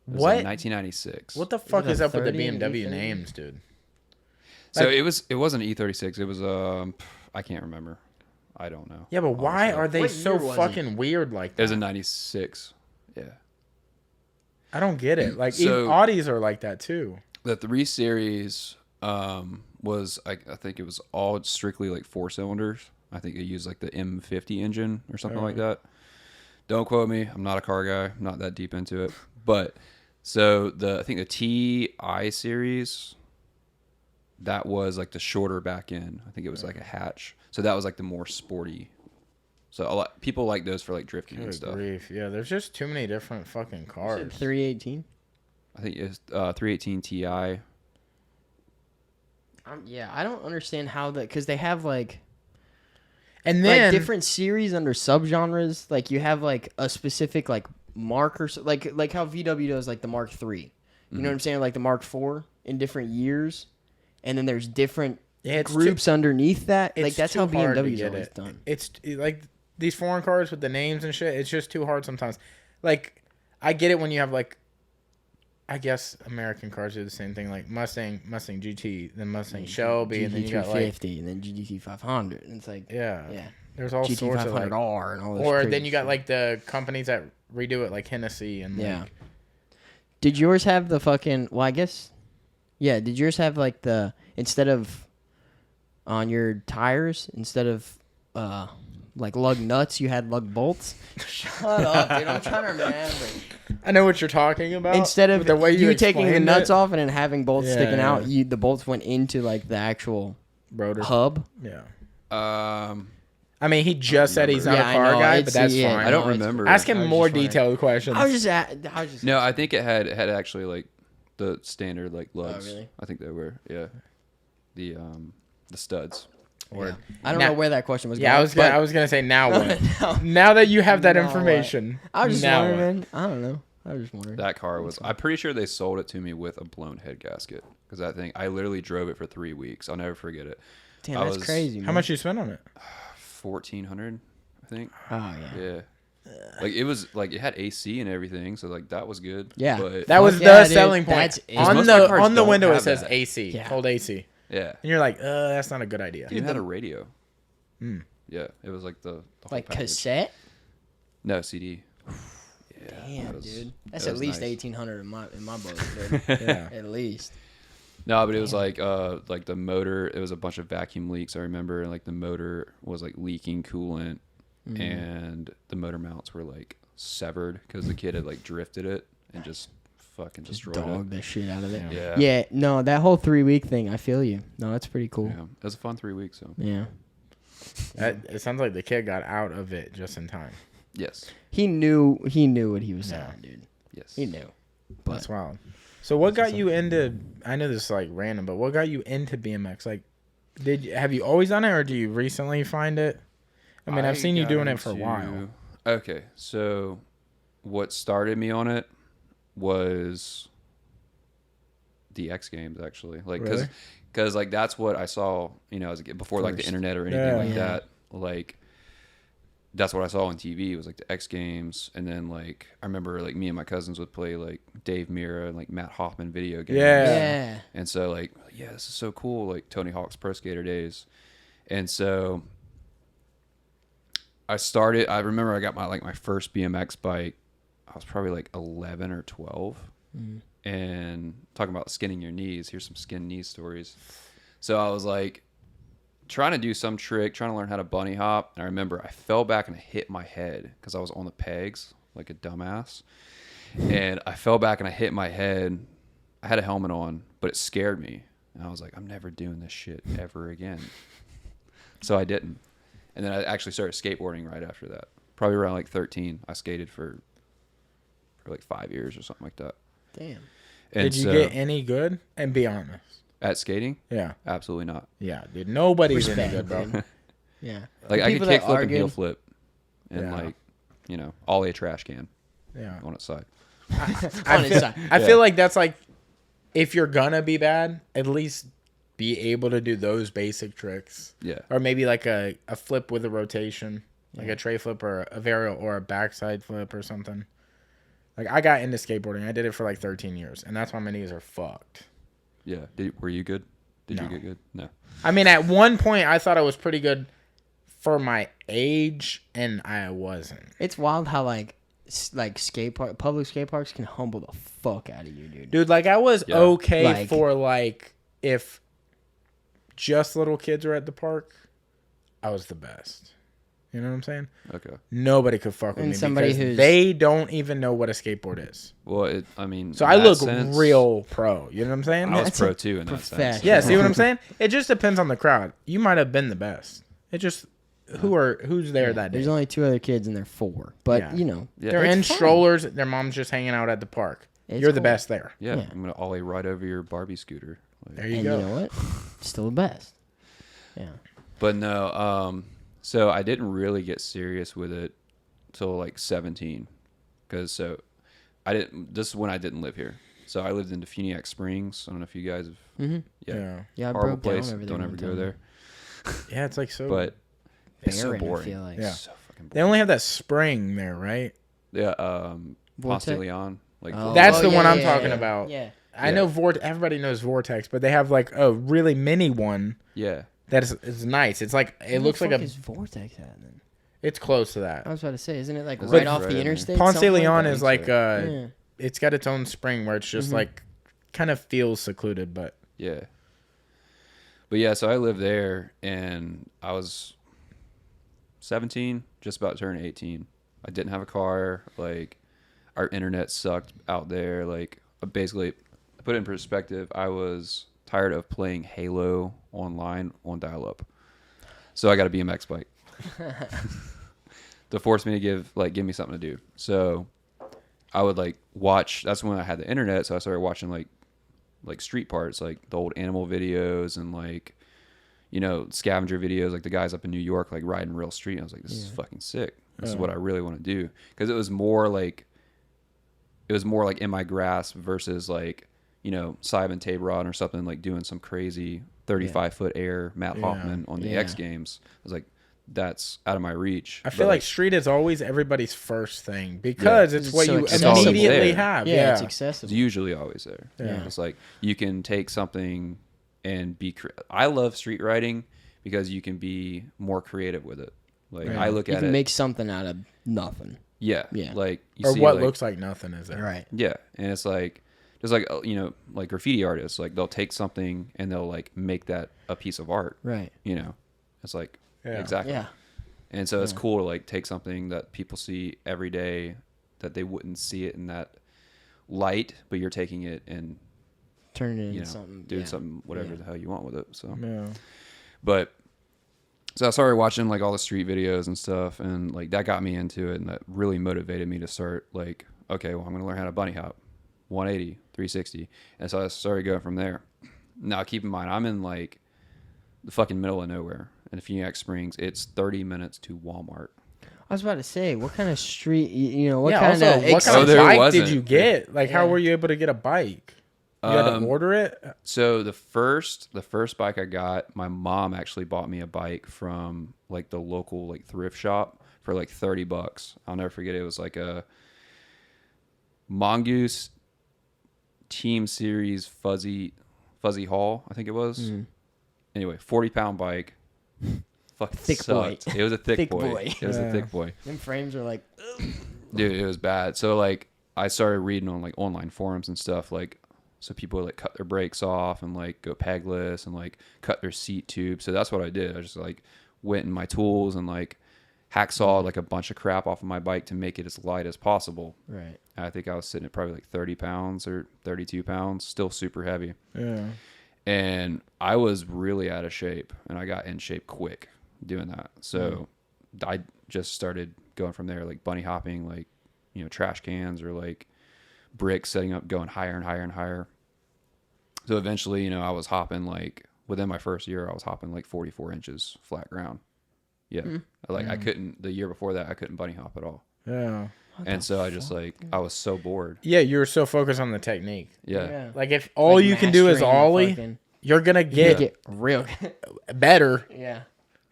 was What? in 1996. What the fuck it a is up with the 30 and BMW E30? names, dude? So Like- it wasn't an E36. It was I can't remember. I don't know. Yeah, but why honestly. are they What so year was fucking weird like It was that? in 96. Yeah. I don't get it. Like, So- even Audis are like that too. The 3 Series was I think it was all strictly like 4 cylinders. I think it used like the M50 engine or something like that. Don't quote me. I'm not a car guy. I'm not that deep into it. But so I think the TI series, that was like the shorter back end. I think it was like a hatch. So that was like the more sporty. So a lot people like those for like drifting and Good stuff. grief. Yeah, there's just too many different fucking cars. 318. I think it's 318 Ti. Yeah, I don't understand how that because they have like And then different series under subgenres. Like you have like a specific like marker, like how VW does like the Mark III. You know what I'm saying? Like the Mark IV in different years, and then there's different Yeah, it's groups underneath that. Like it's that's how too hard to BMW's get always it. done. It's like these foreign cars with the names and shit. It's just too hard sometimes. Like I get it when you have like, I guess American cars do the same thing. Like Mustang GT, then Mustang Shelby, and then you got like GT350, and then GT 500. And it's like yeah, yeah, there's all GT sorts of like, 500R and all this. or crazy then you got shit. like the companies that redo it, like Hennessy and Yeah. like, Did yours have the fucking? Well, I guess. Yeah. Did yours have like the instead of on your tires instead of like lug nuts, you had lug bolts? Shut up, dude! I'm trying to remember. I know what you're talking about. Instead of with the way you taking the explained nuts it. off and then having bolts sticking Yeah. out, the bolts went into like the actual Rotor. hub. Yeah. I mean, he just said he's not Yeah, a I car know, guy, it's- but that's yeah, fine. I don't it's- remember. Ask him I was more just wondering. detailed questions. I was just. No, I think it had actually like the standard like lugs. really? I think they were the studs. Word. I don't Now- know where that question was. Yeah, going, I was gonna say now what? No. Now that you have that Now what? information, I was just now wondering, what? man. I don't know. I was just wondering. That car was. I'm pretty sure they sold it to me with a blown head gasket because that thing. I literally drove it for 3 weeks. I'll never forget it. Damn, I that's was- crazy. How man. much you spent on it? 1,400, I think. Oh yeah. Yeah. Like it was like it had AC and everything, so like that was good. Yeah. But That was yeah, the dude. selling point. That's it. On Most of my cars the don't window it have says that. AC, Yeah. cold AC, yeah, and you're like, that's not a good idea. it even had a radio. Hmm. Yeah, it was like the whole Like package. cassette. No CD. Yeah, Damn, that was- dude. that That's at was least nice. 1,800 in my book, dude. Yeah. At least. No, but it was like the motor. It was a bunch of vacuum leaks. I remember, and like the motor was like leaking coolant, Mm-hmm. and the motor mounts were like severed because the kid had like drifted it and just fucking destroyed Dog the shit out of it. it. Yeah, Yeah, no, that whole 3-week thing, I feel you. No, that's pretty cool. Yeah. It was a fun 3 weeks. So Yeah. It sounds like the kid got out of it just in time. yes, He knew what he was Yeah. saying, dude. yes, He knew. That's wild. So what got you into? I know this is like random, but what got you into BMX? Like, have you always done it, or do you recently find it? I mean, I've seen you got doing it for a into- while. Okay, so what started me on it was the X Games, actually. Like, Really? because like, that's what I saw, as a kid, before, like, the First. internet or anything Yeah. like Yeah. that. Like, that's what I saw on TV. It was like the X Games, and then like I remember like me and my cousins would play like Dave Mirra and like Matt Hoffman video games. Yeah. And so like, yeah, this is so cool, like Tony Hawk's Pro Skater days. And so I remember I got my first BMX bike. I was probably like 11 or 12. And talking about skinning your knees, here's some skin knee stories. So I was like trying to do some trick, trying to learn how to bunny hop. And I remember I fell back and I hit my head because I was on the pegs like a dumbass. And I fell back and I hit my head. I had a helmet on, but it scared me. And I was like, I'm never doing this shit ever again. So I didn't. And then I actually started skateboarding right after that. Probably around like 13. I skated for like 5 years or something like that. Damn. And Did you get any good? And be honest. at skating? Yeah. Absolutely not. Yeah, dude. Nobody's any Respect, good, bro. Yeah. Like I could People that kick flip are and heel good- flip and Yeah. like, ollie a trash can Yeah. on its side. On its side. I feel like that's like, if you're gonna be bad, at least be able to do those basic tricks. Yeah. Or maybe like a flip with a rotation, like a tray flip or a varial or a backside flip or something. Like I got into skateboarding. I did it for like 13 years, and that's why my knees are fucked. Yeah. Were you good? Did No. you get good? No. I mean, at one point, I thought I was pretty good for my age, and I wasn't. It's wild how like public skate parks can humble the fuck out of you, dude. Dude, like I was Yeah. okay Like- for like if just little kids were at the park, I was the best. You know what I'm saying? Okay. Nobody could fuck with And me somebody because who's- they don't even know what a skateboard is. Well, So in I that look sense, real pro. You know what I'm saying? I was That's pro a too in that sense. professional. Yeah, see what I'm saying? It just depends on the crowd. You might have been the best. It just who's there that day. There's only 2 other kids and they're 4. But Yeah. you know, Yeah. They're It's in fun. strollers. Their mom's just hanging out at the park. It's You're the cool. best there. Yeah, Yeah. I'm gonna ollie right over your Barbie scooter. Like, There you and go. you know what? Still the best. Yeah. but no, so I didn't really get serious with it till like 17, because this is when I didn't live here. So I lived in Defuniak Springs. I don't know if you guys have. Mm-hmm. Yeah. Yeah, I Horrible broke down place. over there. Don't one ever go time. there. Yeah, it's like so. But it's so Barren, I boring. feel like. Yeah. So fucking They boring. only have that spring there, right? Yeah. Ponce de Vortex? Leon. Like Oh, That's the yeah, one I'm yeah, talking yeah. about. Yeah. I Yeah. know everybody knows Vortex, but they have like a really mini one yeah. that is nice. It's like it Where looks the like fuck a. is Vortex at then? It's close to I that. was about to say, isn't it like It's right like off right the in there. interstate? Ponce de something Leon that? is like Yeah. it's got its own spring where it's just like kind of feels secluded, but Yeah. But yeah, so I lived there and I was 17, just about to turn 18. I didn't have a car. Like, our internet sucked out there. Like, basically, to put it in perspective, I was tired of playing Halo online on dial-up. So I got a BMX bike to force me to give me something to do. So I would like watch. That's when I had the internet. So I started watching like street parts, like the old animal videos and like, scavenger videos, like the guys up in New York, like riding real street. I was like, this is fucking sick. This is what I really want to do. Cause it was more like in my grasp versus like, Simon Tabron or something, like doing some crazy 35-foot air Matt Hoffman on the Yeah. X Games. I was like, that's out of my reach. I feel But, like street is always everybody's first thing because it's It's what so you accessible. immediately There. have. Yeah, Yeah, it's it's accessible. usually always there. Yeah. It's like you can take something and I love street riding because you can be more creative with it. Like Right. I look You at can it. make something out of nothing. Yeah. Yeah. Like you or see, what like, looks like nothing is there. Right. Yeah, and it's like just like like graffiti artists, like they'll take something and they'll like make that a piece of art. Right. It's like Yeah. exactly. Yeah. And so it's cool to like take something that people see every day that they wouldn't see it in that light, but you're taking it and Turn it into something. doing something whatever Yeah. the hell you want with it. So Yeah. But so I started watching like all the street videos and stuff, and like that got me into it, and that really motivated me to start like, okay, well I'm gonna learn how to bunny hop, 180, 360, and so I started going from there. Now keep in mind I'm in like the fucking middle of nowhere in Phoenix Springs. It's 30 minutes to Walmart. I was about to say, what kind of street? What Yeah, kind also, of? what kind Oh, of there bike wasn't. did you get? Like, how Yeah. were you able to get a bike? You had to order it? So the first bike I got, my mom actually bought me a bike from like the local like thrift shop for like $30. I'll never forget it. It was like a Mongoose Team Series Fuzzy Haul, I think it was. Anyway, 40-pound bike. Fucking Thick sucked. boy. It was a thick, Thick boy. boy. It was a thick boy. Them frames are like, Dude, it was bad. So like I started reading on like online forums and stuff, like so people would like cut their brakes off and like go pegless and like cut their seat tube. So that's what I did. I just like went in my tools and like hacksawed like a bunch of crap off of my bike to make it as light as possible. right. I think I was sitting at probably like 30 pounds or 32 pounds, still super heavy. Yeah. And I was really out of shape, and I got in shape quick doing that. So I just started going from there, like bunny hopping, like, you know, trash cans or like bricks, setting up, going higher and higher and higher. So eventually, you know, I was hopping like within my first year, I was hopping like 44 inches flat ground. Yeah. Like I couldn't, the year before that, I couldn't bunny hop at all. Yeah. And so I just like, I was so bored. Yeah, you were so focused on the technique. Yeah. Like if all Like you can do is mastering ollie, fucking- you're gonna You get get real. better. Yeah.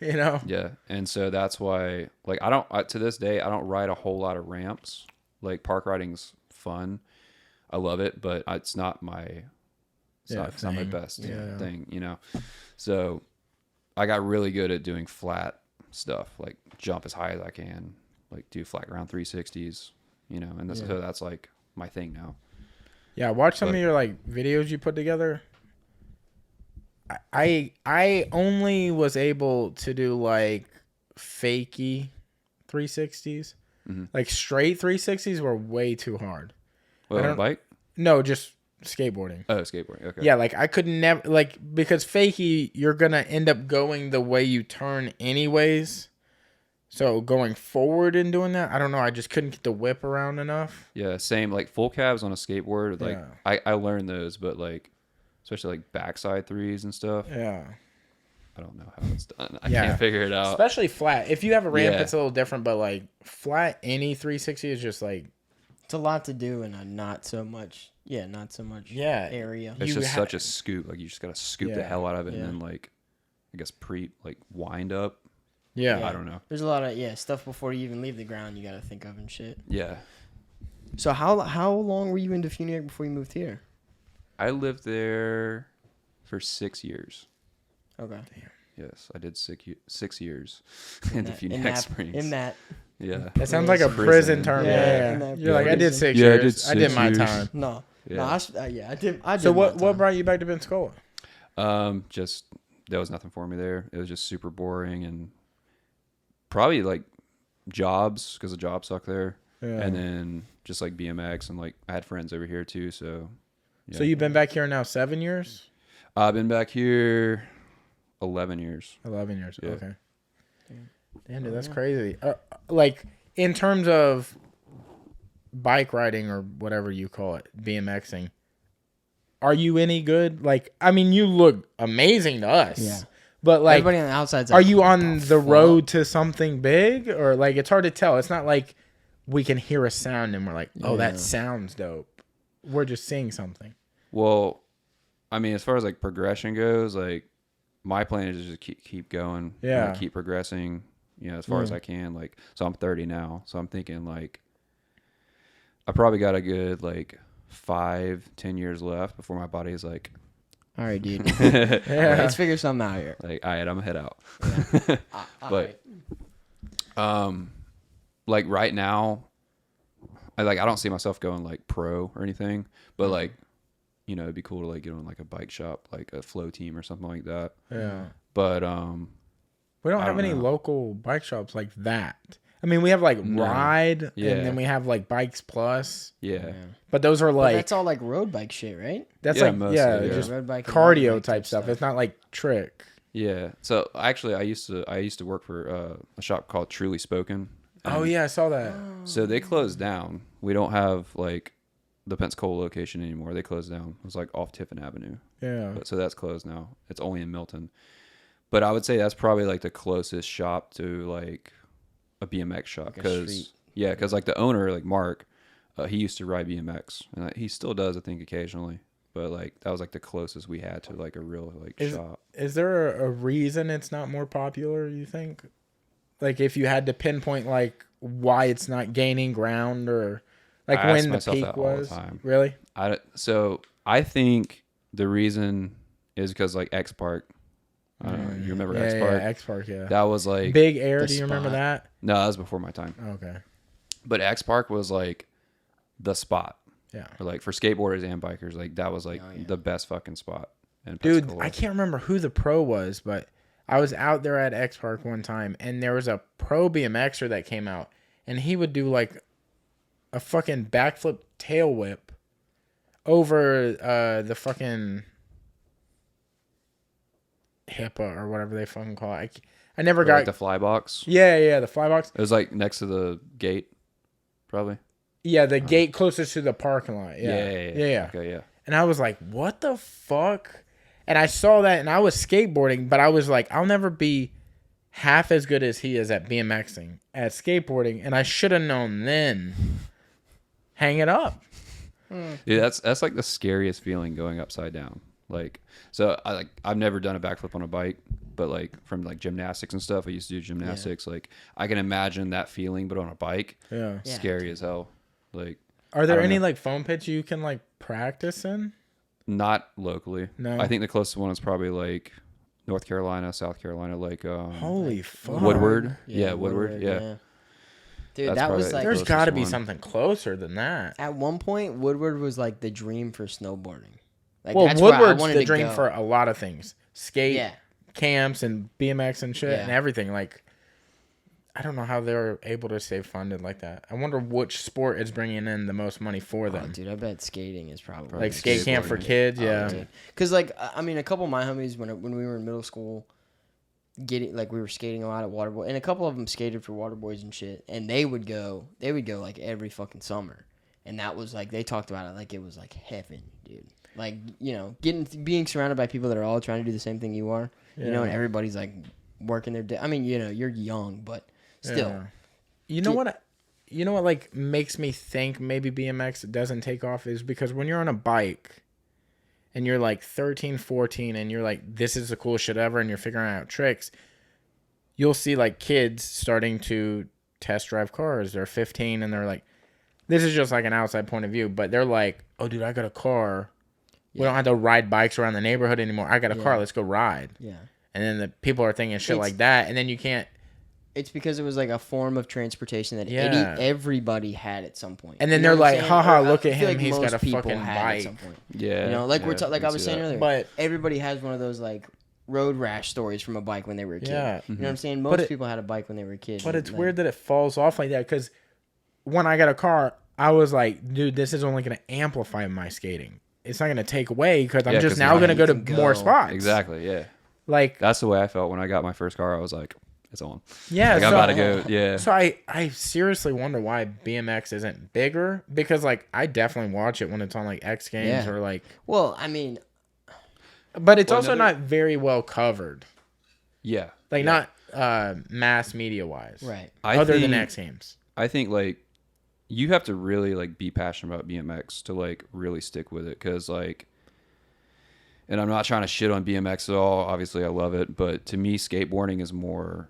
You know. Yeah. And so that's why, like, to this day, I don't ride a whole lot of ramps. Like, park riding's fun. I love it, but it's not my, it's not my best thing, you know? So I got really good at doing flat stuff, like jump as high as I can, like do flat ground 360s, you know, and so that's like my thing now. Yeah, watch some of your like videos you put together. I only was able to do like fakey 360s. Like straight 360s were way too hard. Well, on a bike? No, just skateboarding. Oh, skateboarding. Okay. Yeah, like I could never like because fakey you're going to end up going the way you turn anyways. So going forward and doing that, I don't know, I just couldn't get the whip around enough. Yeah, same like full cabs on a skateboard. Like I learned those, but like especially like backside threes and stuff. Yeah. I don't know how it's done. I can't figure it out. Especially flat. If you have a ramp, it's a little different, but like flat, any 360 is just like. It's a lot to do in a not so much area. It's just such a scoop. Like you just got to scoop the hell out of it and then like, I guess wind up. Yeah. I don't know. There's a lot of stuff before you even leave the ground you got to think of and shit. Yeah. So how long were you in Defuniac before you moved here? I lived there for 6 years. Okay. Yes, I did 6 years in Defuniac Springs. In that. Yeah. That sounds like a prison term. Yeah. You're like, I did 6 Yeah, years. I did my time. No. Yeah. No, I did. So what brought you back to Pensacola? Just there was nothing for me there. It was just super boring and probably like jobs because the jobs suck there. Yeah. And then just like BMX and like I had friends over here too. So. Yeah. So you've been back here now 7 years? I've been back here 11 years. 11 years. Yeah. Okay. Damn, dude, that's crazy. Like in terms of bike riding or whatever you call it, BMXing, are you any good? Like, I mean, you look amazing to us. Yeah. But like, everybody on the outside's like, are you on the road to something big or like it's hard to tell? It's not like we can hear a sound and we're like, oh, that sounds dope. We're just seeing something. Well, I mean, as far as like progression goes, like my plan is to just keep going. Yeah. Keep progressing, as far as I can. Like, so I'm 30 now. So I'm thinking like, I probably got a good like 5-10 years left before my body's like, all right, dude. Let's figure something out here. Like, all right, I'm gonna head out. Yeah. But, like right now, I don't see myself going like pro or anything, but like, it'd be cool to like get on like a bike shop, like a flow team or something like that. Yeah. But we don't have any local bike shops like that. I mean, we have like Ride, and then we have like Bikes Plus. Yeah. But those are like that's all like road bike shit, right? That's just road bike cardio type stuff. It's not like trick. Yeah. So actually, I used to work for a shop called Truly Spoken. Oh yeah, I saw that. So they closed down. We don't have like the Pensacola location anymore. They closed down. It was like off Tiffin Avenue. Yeah. So that's closed now. It's only in Milton. But I would say that's probably like the closest shop to like a BMX shop because like the owner, like Mark, he used to ride BMX and he still does, I think, occasionally. But like that was like the closest we had to like a real like shop. Is there a reason it's not more popular? You think? Like if you had to pinpoint like why it's not gaining ground or like I ask when the myself peak that all the was. time. Really? So I think the reason is because like X Park. I don't know. You remember X Park? Yeah, X Park, yeah. That was like Big Air, the do you remember spot. that? No, that was before my time. Okay. But X Park was like the spot. Yeah. For like for skateboarders and bikers, like that was like Oh, yeah. the best fucking spot. In Dude, Pensacola. I can't remember who the pro was, but I was out there at X Park one time, and there was a pro BMXer that came out, and he would do like a fucking backflip tail whip over the fucking HIPAA or whatever they fucking call it. I never Or, got like the fly box. Yeah, the fly box. It was like next to the gate, probably. Yeah, the gate closest to the parking lot. Yeah. Okay, yeah. And I was like, what the fuck? And I saw that and I was skateboarding, but I was like, I'll never be half as good as he is at BMXing, at skateboarding. And I should have known then. Hang it up. Dude, that's like the scariest feeling going upside down. Like, so I've never done a backflip on a bike, but like from like gymnastics and stuff, I used to do gymnastics. Like I can imagine that feeling, but on a bike, Yeah. scary as hell. Like, Are there I don't any know. like foam pits you can like practice in? Not locally. No. I think the closest one is probably like North Carolina, South Carolina, like Holy fuck. Woodward. Yeah, Woodward. Yeah. Dude, That's that probably was the like There's closest got to be one. something closer than that. at one point Woodward was like the dream for snowboarding. Like, Well, that's where I Woodward's wanted the to dream go. for a lot of things. Skate, Yeah. camps, and BMX and shit Yeah. and everything. Like, I don't know how they're able to stay funded like that. I wonder which sport is bringing in the most money for Oh, them. dude, I bet skating is probably Like skate camp for skateboarding. kids, yeah. Because like I mean, a couple of my homies when we were in middle school, we were skating a lot at Waterboy, and a couple of them skated for Waterboys and shit, and they would go like every fucking summer, and that was like they talked about it like it was like heaven, dude. Like, you know, being surrounded by people that are all trying to do the same thing you are, you know, and Yeah. everybody's like working their day. I mean, you know, you're young, but still, Yeah. You know what? You know what like makes me think maybe BMX doesn't take off is because when you're on a bike and you're like 13, 14 and you're like, this is the coolest shit ever and you're figuring out tricks, you'll see like kids starting to test drive cars. They're 15 and they're like, this is just like an outside point of view, but they're like, oh dude, I got a car. We don't have to ride bikes around the neighborhood anymore. I got a car. Let's go ride. yeah. And then the people are thinking shit It's- like that. And then you can't. It's because it was like a form of transportation that Yeah. everybody had at some point. And then You know they're what I'm like, saying? haha, Or I look at feel him. He's most got a people fucking had at bike. some point. Yeah. You know, like yeah, like I was saying that. earlier, But- everybody has one of those like road rash stories from a bike when they were a kid. Yeah. You know what I'm saying? But Most it- people had a bike when they were a kid. But it's like, weird that it falls off like that because when I got a car, I was like, dude, this is only going to amplify my skating. It's not going to take away because I'm Yeah, just 'cause now now going to you go to can more go. spots. Exactly. Yeah. Like, That's the way I felt when I got my first car. I was like, it's on. yeah. Like, I'm about to go. Yeah. So I seriously wonder why BMX isn't bigger because like I definitely watch it when it's on like X Games Yeah. or like, well, I mean, but it's Well, also not very well covered. Yeah. Like Yeah. not mass media wise. right. Other than X Games. I think like you have to really like be passionate about BMX to like really stick with it because like, and I'm not trying to shit on BMX at all. Obviously, I love it, but to me, skateboarding is more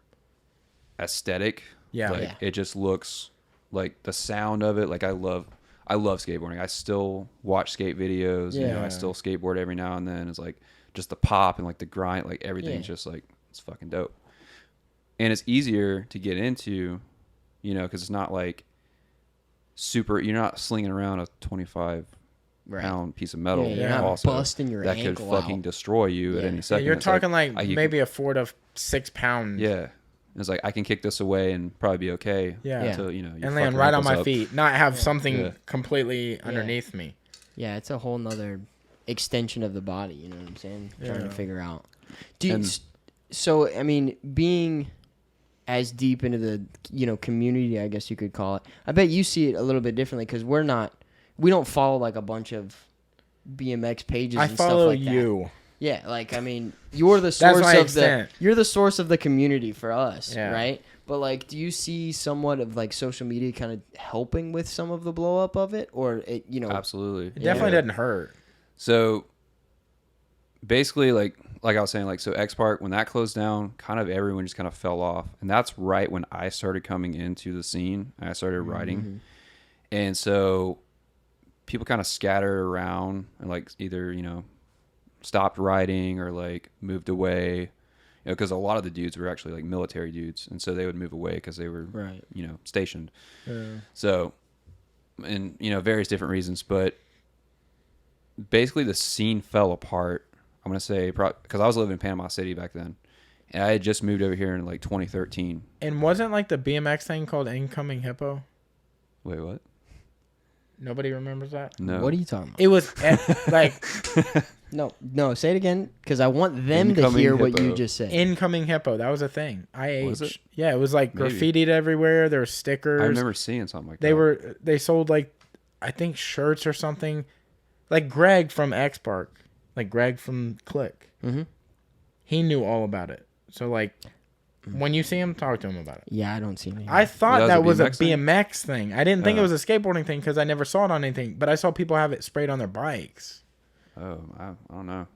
aesthetic. Yeah. Like Yeah. it just looks like the sound of it. Like I love skateboarding. I still watch skate videos. You know, Yeah. I still skateboard every now and then. It's like just the pop and like the grind, like everything's Yeah. just like it's fucking dope. And it's easier to get into, you know, because it's not like super. You're not slinging around a 25 Right. pound piece of metal. Yeah, you're not also, busting your that could ankle fucking out. destroy you at Yeah. any Yeah, second. you're It's talking like you maybe a 4 to 6 pound. yeah. It's like I can kick this away and probably be okay. Yeah. Until you know you And fuck land your right on ankles my up. feet, not have something Yeah. completely underneath me. Yeah, it's a whole nother extension of the body. You know what I'm saying? Trying Yeah. to figure out. Dude, And- so I mean, being as deep into the community, I guess you could call it. I bet you see it a little bit differently because we don't follow like a bunch of BMX pages. I and stuff follow like that. you. Yeah, like I mean, you're the That's source my of extent. you're the source of the community for us, Yeah. right? But like, do you see somewhat of like social media kind of helping with some of the blow up of it, or it, Absolutely. It definitely Yeah. doesn't hurt. So basically like I was saying, like, so X Park, when that closed down, kind of everyone just kind of fell off, and that's right when I started coming into the scene. And I started riding, and so people kind of scattered around and like either stopped riding or like moved away, because a lot of the dudes were actually like military dudes, and so they would move away because they were stationed. So, and various different reasons, but basically the scene fell apart. I'm going to say because I was living in Panama City back then, and I had just moved over here in like 2013. And wasn't like the BMX thing called Incoming Hippo? Wait, what? Nobody remembers that? No. What are you talking about? It was like No, say it again, because I want them Incoming to hear what Hippo. you just said. Incoming Hippo. That was a thing. IH. Was it? Yeah, it was like Maybe. graffitied everywhere. There were stickers. I remember seeing something like that. They sold like, I think shirts or something. Like Greg from X Park. Like Greg from Click. Mm-hmm. He knew all about it. So like, when you see him, talk to him about it. Yeah, I don't see anything. I thought that was a thing? BMX thing. I didn't think it was a skateboarding thing because I never saw it on anything. But I saw people have it sprayed on their bikes. Oh, I don't know.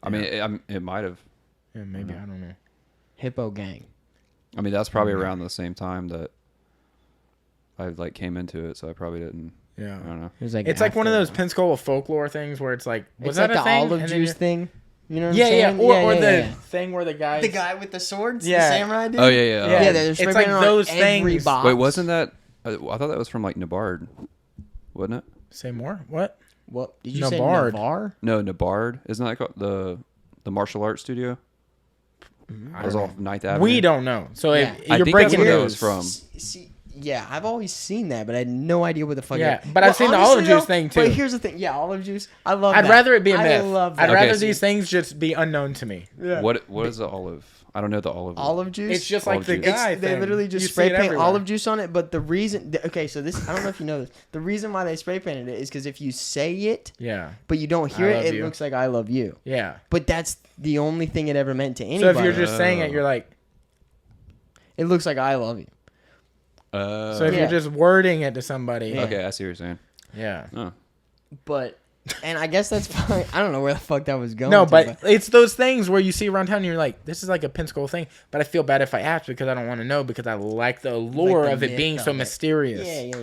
I mean, it might have. Yeah, maybe. I don't know. Hippo Gang. I mean, that's probably around the same time that I like came into it, so I probably didn't. Yeah. I don't know. It's like one of those Pensacola folklore things where it's like, was It's that like a the thing? olive And then juice you're- thing. You know what Yeah, I'm yeah. saying? Or the yeah. thing where the guys. The guy with the swords? Yeah. The samurai dude? Oh yeah. Yeah, they're spray It's like painting on those every things. box. Wait, wasn't that? I thought that was from like Nabard, wasn't it? Say more? What? What? Did you say Nabard. Navar? No, Nabard. Isn't that called the martial arts studio? That was off 9th Avenue. We don't know. So Yeah. if I you're think that's breaking where that news. was from. See, yeah, I've always seen that, but I had no idea what the fuck. Yeah, it but I've seen the olive juice thing, too. But here's the thing. Yeah, olive juice. I love. I'd that. rather it be a I myth. love I'd that. rather Okay, these things just be unknown to me. Yeah. What is the olive? I don't know the olive. Olive juice. It's just like Olive the juice. guy They thing. literally You just see spray it paint everywhere. olive juice on it. But the reason, okay, so this, I don't know if you know this. The reason why they spray painted it is because if you say it, Yeah, but you don't hear I it, love it you. looks like I love you. yeah. But that's the only thing it ever meant to So anybody. if you're just saying it, you're like. It looks like I love you. So if Yeah. you're just wording it to somebody. Yeah. Okay, I see what you're saying. Yeah. Oh. But, and I guess that's fine. I don't know where the fuck that was going. No, to, but it's those things where you see around town and you're like, this is like a Pensacola thing, but I feel bad if I ask because I don't want to know because I like the allure the of it myth being of so it. mysterious.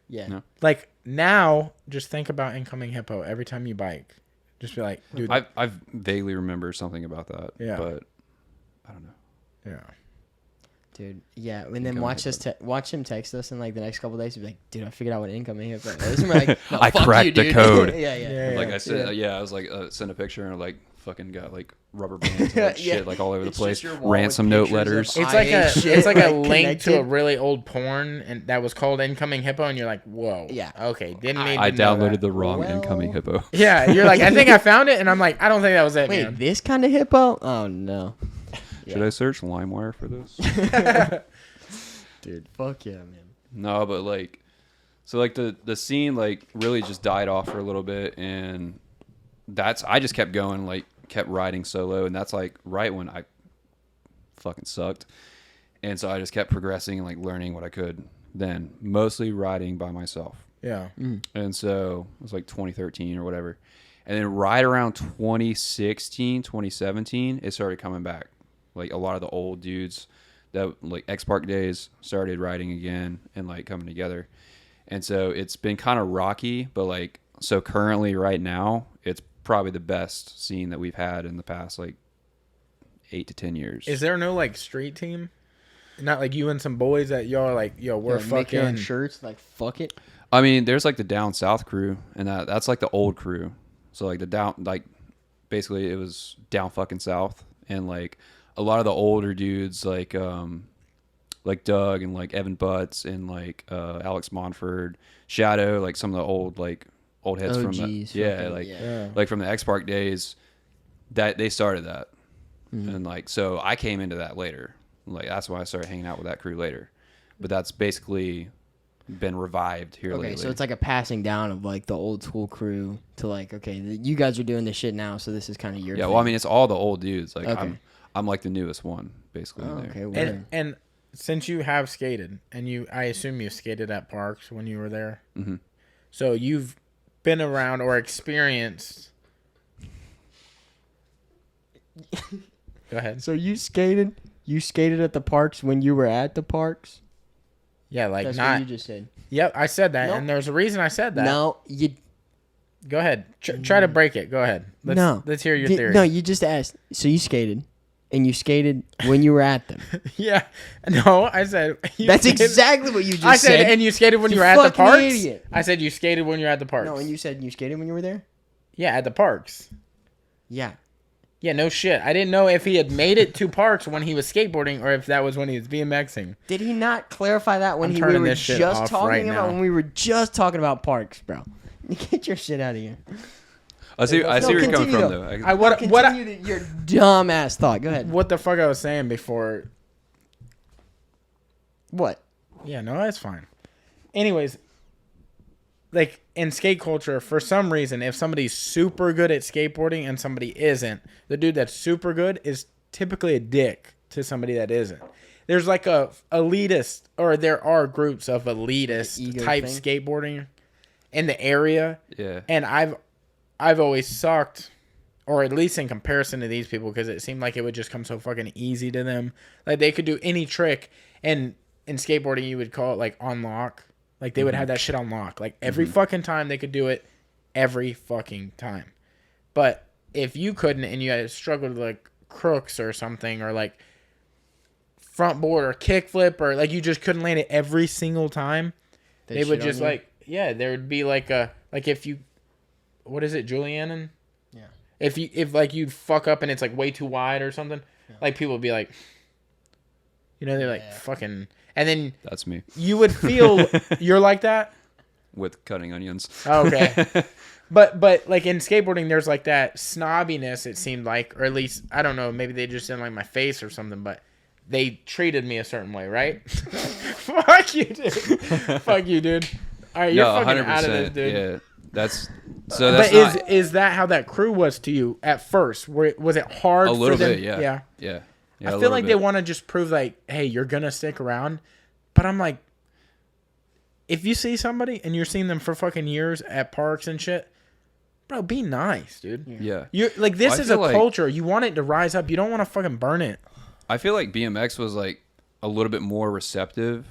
Yeah. No. Like now, just think about Incoming Hippo every time you bike. Just be like, dude. I vaguely remember something about that. Yeah. But I don't know. Yeah. Dude, yeah, and then Incoming watch hippo. watch him text us in like the next couple days. He'd be like, "Dude, I figured out what incoming hippo is." And we're like, no, I fuck cracked you, the dude." code. yeah. Like I said, I was like, sent a picture and like fucking got like rubber bands and like, Yeah. shit like all over the It's place. just your wall Ransom with note pictures of letters. It's like a shit, it's like a like, link to a connected. really old porn and that was called Incoming Hippo and you're like, whoa. Yeah. Okay. Didn't need I to know downloaded that. the wrong Well- incoming hippo. Yeah, you're like, I think I found it and I'm like, I don't think that was it, Wait, man. this kind of hippo? Oh no, Should I search LimeWire for this? dude, fuck yeah, man. No, but like, so like the scene like really just died off for a little bit, and I just kept going, like kept riding solo, and that's like right when I fucking sucked, and so I just kept progressing and like learning what I could. Then mostly riding by myself, Yeah. and so it was like 2013 or whatever, and then right around 2016, 2017, it started coming back. Like a lot of the old dudes that like X Park days started riding again and like coming together. And so it's been kind of rocky, but like, so currently right now, it's probably the best scene that we've had in the past like 8 to 10 years. Is there no like street team? Not like you and some boys that y'all are like, yo, we're Make your own fucking. shirts, like fuck it. I mean, there's like the down south crew, and that's like the old crew. So like the down, like basically it was down fucking south, and like a lot of the older dudes like Doug and like Evan Butts and like Alex Monford, Shadow, like some of the old heads from the, OGs, yeah, fucking- like Yeah. like from the X Park days, that they started that, and like so I came into that later. Like that's why I started hanging out with that crew later, but that's basically been revived here Okay, lately. so it's like a passing down of like the old school crew to like, okay, you guys are doing this shit now, so this is kind of your yeah. thing. Well, I mean, it's all the old dudes. Like Okay. I'm like the newest one basically. Oh, in there. okay, word. And since you have skated and I assume you skated at parks when you were there. Mhm. So you've been around or experienced Go ahead. So you skated at the parks when you were at the parks? Yeah, like That's not. what you just said. Yep, I said that, Nope. and there's a reason I said that. No, you. Go ahead. Try to break it. Go ahead. Let's hear your theory. No, you just asked. So you skated, and you skated when you were at them. Yeah. No, I said. That's skated. exactly what you just I said, said. and you skated when You you were at the fucking parks. idiot. I said you skated when you were at the parks. No, and you said you skated when you were there. Yeah, at the parks. Yeah. Yeah, no shit. I didn't know if he had made it to parks when he was skateboarding or if that was when he was BMXing. Did he not clarify that when I'm we turning were this shit just off talking right about now. when we were just talking about parks, bro? Get your shit out of here. I see where you're coming from, though. Your dumb ass thought. Go ahead. What the fuck I was saying before? What? Yeah, no, that's fine. Anyways, like in skate culture, for some reason, if somebody's super good at skateboarding and somebody isn't, the dude that's super good is typically a dick to somebody that isn't. There's like a elitist, or there are groups of elitist type thing? skateboarding in the area. Yeah. And I've always sucked, or at least in comparison to these people, because it seemed like it would just come so fucking easy to them. Like they could do any trick, and in skateboarding you would call it like on lock. Like they would have that shit on lock. Like every fucking time they could do it, every fucking time. But if you couldn't and you had struggled with like crooks or something, or like front board or kickflip, or like you just couldn't land it every single time, they would just like, yeah, there would be like a, like if you, what is it, Julianen? Yeah. If like you'd fuck up and it's like way too wide or something, like people would be like, you know, they're like fucking, and then That's me. you would feel you're like that. With cutting onions. Okay. But like in skateboarding, there's like that snobbiness, it seemed like, or at least, I don't know, maybe they just didn't like my face or something, but they treated me a certain way, right? Fuck you, dude. Fuck you, dude. All right, you're fucking 100%. out of this, dude. Yeah, that's But not is that how that crew was to you at first? Was it hard? a little for them? bit. Yeah. I feel like they want to just prove like, hey, you're gonna stick around. But I'm like, if you see somebody and you're seeing them for fucking years at parks and shit, bro, be nice, dude. Yeah. You're like, this is a like, culture. You want it to rise up. You don't want to fucking burn it. I feel like BMX was like a little bit more receptive,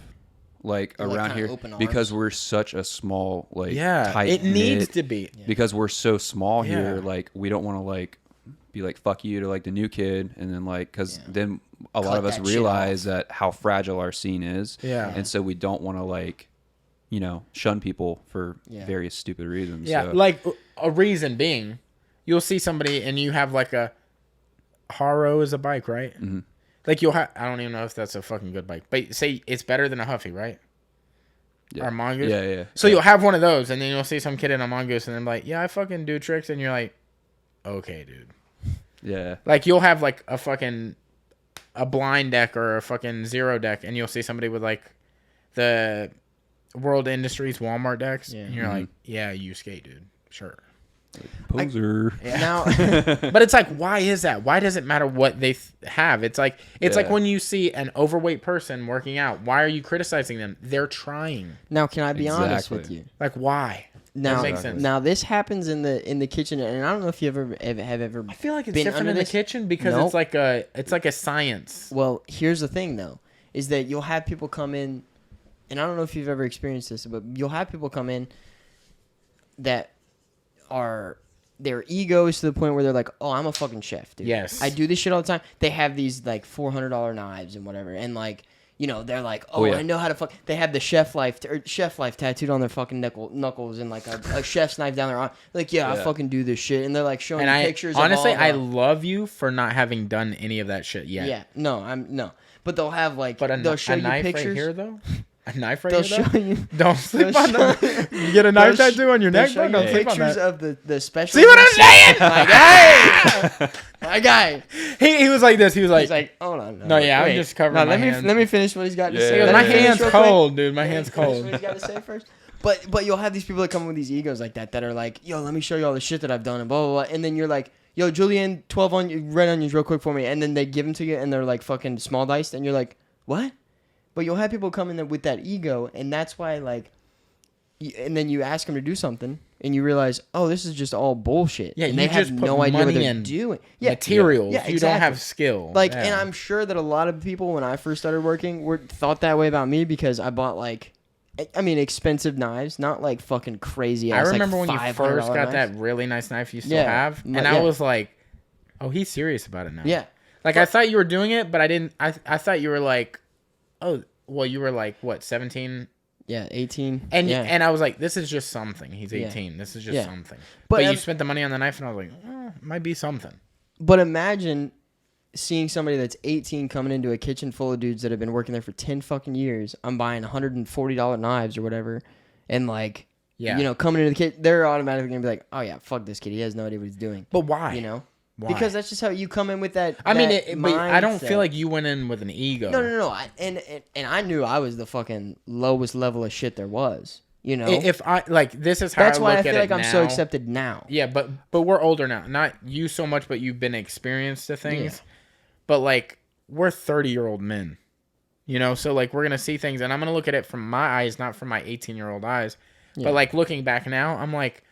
like around here, because we're such a small, like, tight it needs to be. because we're so small here. Yeah. Like we don't want to like be like fuck you to like the new kid, and then like because then a lot of us realize that how fragile our scene is. Yeah. And so we don't want to like, you know, shun people for various stupid reasons. Yeah, So. like a reason being, you'll see somebody and you have like a Haro is a bike, right? Mm-hmm. Like you'll have, I don't even know if that's a fucking good bike, but say it's better than a Huffy, right? Yeah. Or a Mongoose. Yeah. So you'll have one of those, and then you'll see some kid in a Mongoose, and they're like, "Yeah, I fucking do tricks," and you're like, "Okay, dude." Yeah. Like you'll have like a blind deck or a fucking zero deck, and you'll see somebody with like the World Industries Walmart decks, and you're like, "Yeah, you skate, dude. Sure." Poser. Now, But it's like, why is that? Why does it matter what they have? It's like when you see an overweight person working out. Why are you criticizing them? They're trying. now, can I be honest Exactly. with you? Like, why? Now, That makes sense. now this happens in the kitchen, and I don't know if you have ever. I feel like it's been different under in the this. kitchen because Nope. it's like a science. Well, here's the thing, though, is that you'll have people come in, and I don't know if you've ever experienced this, but you'll have people come in that are their egos to the point where they're like, "Oh, I'm a fucking chef, dude. Yes. I do this shit all the time." They have these like $400 knives and whatever, and like, you know, they're like, "Oh, yeah. I know how to fuck." They have the chef life tattooed on their fucking knuckles and like a chef's knife down their arm. Like, I fucking do this shit, and they're like showing And pictures. honestly, of all I the, love you for not having done any of that shit yet. yeah, no, but they'll have like But they'll show a you knife pictures. right here, though? A knife right They'll here, though? show you. Don't sleep they'll on show- that. You get a knife tattoo on your they'll neck, show bro? you Don't sleep on pictures that. of the special. See what I'm saying? My guy, my guy. He was like this. He was like, He's like, hold on. No, yeah, I'm wait. just covering No, my let hands. me finish what he's got to Yeah. say. He goes, my Let me finish hand's real quick. cold, dude. My hand's Finish cold. what he's got to say first. But you'll have these people that come with these egos like that are like, yo, let me show you all the shit that I've done and blah blah blah. And then you're like, yo, Julian, 12 red onions real quick for me. And then they give them to you and they're like fucking small diced, and you're like, what? But you'll have people come in there with that ego, and that's why like, and then you ask them to do something, and you realize, oh, this is just all bullshit. Yeah, and you they have just put no idea what money they're in doing. materials. Yeah, You don't exactly. have skill. Like, Yeah. and I'm sure that a lot of people, when I first started working, thought that way about me because I bought expensive knives, not like fucking crazy. I ass, remember like when you first got knives. that really nice knife you still Yeah. have, and Yeah. I was like, "Oh, he's serious about it now." Yeah, Like I thought you were doing it, but I didn't. I thought you were like, "Oh, well, you were like what 17?" yeah, 18, And I was like, "This is just something." He's Yeah. 18. This is just Yeah. something. But, But you spent the money on the knife, and I was like, it might be something. But imagine seeing somebody that's 18 coming into a kitchen full of dudes that have been working there for 10 fucking years. I'm buying $140 knives or whatever, and like, Yeah. coming into the kit, they're automatically gonna be like, oh yeah, fuck this kid. He has no idea what he's doing. But why? Why? Because that's just how you come in with that. I mean, that but I don't mindset. feel like you went in with an ego. No. And I knew I was the fucking lowest level of shit there was. If I like, this is how That's why I look feel at like it I'm now. so accepted now. Yeah, but we're older now. Not you so much, but you've been experienced to things. But like, we're 30-year-old men, so like we're gonna see things, and I'm gonna look at it from my eyes, not from my 18-year-old eyes. Yeah. But like looking back now, I'm like,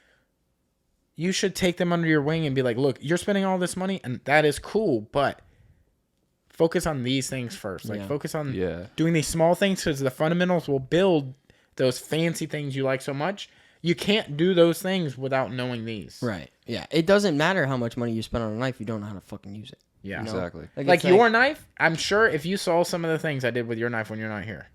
you should take them under your wing and be like, look, you're spending all this money, and that is cool, but focus on these things first. Like focus on doing these small things, because the fundamentals will build those fancy things you like so much. You can't do those things without knowing these. Right. Yeah. It doesn't matter how much money you spend on a knife. You don't know how to fucking use it. Yeah. Exactly. Like your knife, I'm sure if you saw some of the things I did with your knife when you're not here.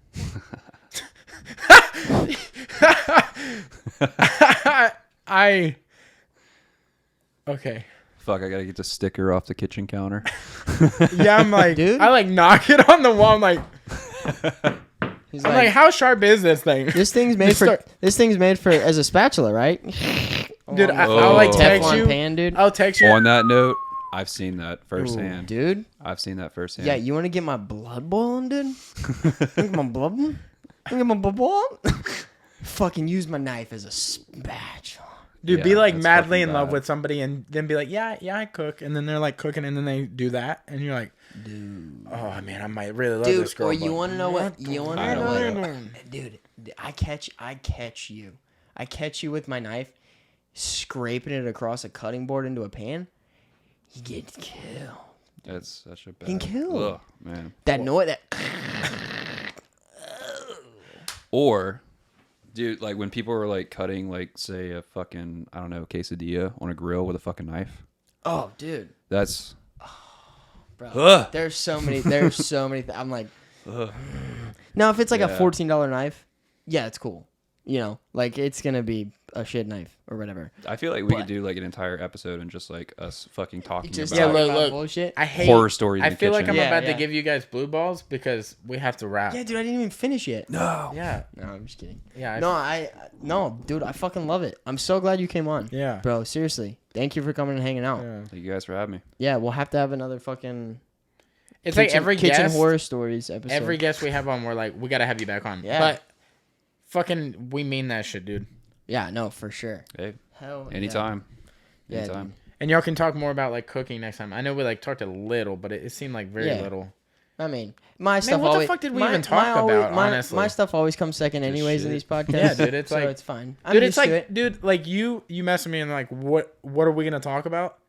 Okay. Fuck, I gotta get the sticker off the kitchen counter. Yeah, I'm like, Dude. I like knock it on the wall. I'm like, He's I'm like, how sharp is this thing? this thing's made for as a spatula, right? Dude, I'll like text Teflon you. pan, dude. I'll text you. On that note, I've seen that firsthand. Dude. I've seen that firsthand. Yeah, you want to get my blood boiling, dude? Get my blood boiling? Get my blood boiling? Fucking use my knife as a spatula. Dude, Yeah, be like that's madly fucking in love bad. with somebody, and then be like, yeah, I cook, and then they're like cooking, and then they do that, and you're like, Dude. oh man, I might really love Dude, this girl. or you but want to know what? You want to I know don't what? know. Dude, I catch you. I catch you with my knife, scraping it across a cutting board into a pan. You get killed. That's such a bad. Can kill. Ugh, man. That noise, that. Or, dude, like when people are like cutting, like say a fucking, I don't know, quesadilla on a grill with a fucking knife. Oh, dude. That's. Bro, Ugh. there's so many. I'm like, now if it's like a Yeah. $14 knife, yeah, it's cool. Like it's gonna be a shit knife or whatever. I feel like we could do like an entire episode and just like us fucking talking Just about talking look, about bullshit. I hate horror stories. I in the feel like kitchen. I'm about Yeah. to give you guys blue balls because we have to wrap. Yeah, dude, I didn't even finish yet. No. Yeah. No, I'm just kidding. Yeah. No, dude, I fucking love it. I'm so glad you came on. Yeah. Bro, seriously. Thank you for coming and hanging out. Yeah. Thank you guys for having me. Yeah, we'll have to have another fucking It's like every kitchen guest, horror stories episode. every guest we have on, we're like, we gotta have you back on. Yeah. But fucking, we mean that shit, dude. Yeah, no, for sure. Hey, Hell anytime. Yeah, Anytime. dude. And y'all can talk more about like cooking next time. I know we like talked a little, but it seemed like very Yeah. little. I mean, my stuff what the always. fuck did we my- even talk my always- about, my, honestly? My stuff always comes second, anyways, in shit. these podcasts. Yeah, dude, it's so like- it's fine. I'm Dude, it's used to like, it. dude, like you messing me and like, what are we gonna talk about?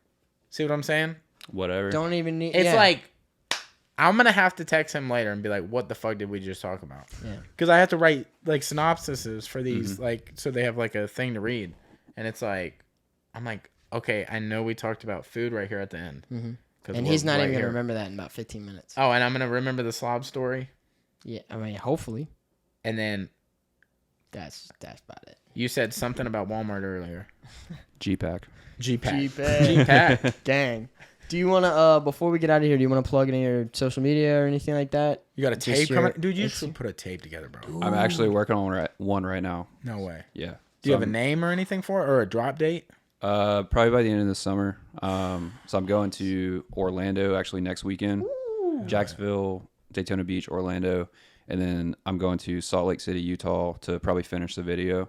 See what I'm saying? Whatever. Don't even need. It's yeah. like, I'm gonna have to text him later and be like, what the fuck did we just talk about? Yeah. Because I have to write like synopsises for these, like, so they have like a thing to read. And it's like, I'm like, okay, I know we talked about food right here at the end. Mm-hmm. And he's not even gonna remember that in about 15 minutes. Oh, and I'm gonna remember the slob story. Yeah, I mean, hopefully. And then That's about it. you said something about Walmart earlier. G-Pack. G-Pack. G-Pack. G-Pack. Gang. Do you want to, before we get out of here, do you want to plug any of your social media or anything like that? You got a Just tape your- coming? Dude, you it's- should put a tape together, bro. I'm actually working on one right now. No way. Yeah. Do you have a name or anything for it, or a drop date? Probably by the end of the summer. So I'm going to Orlando actually next weekend. Jacksonville, Daytona Beach, Orlando, and then I'm going to Salt Lake City, Utah to probably finish the video.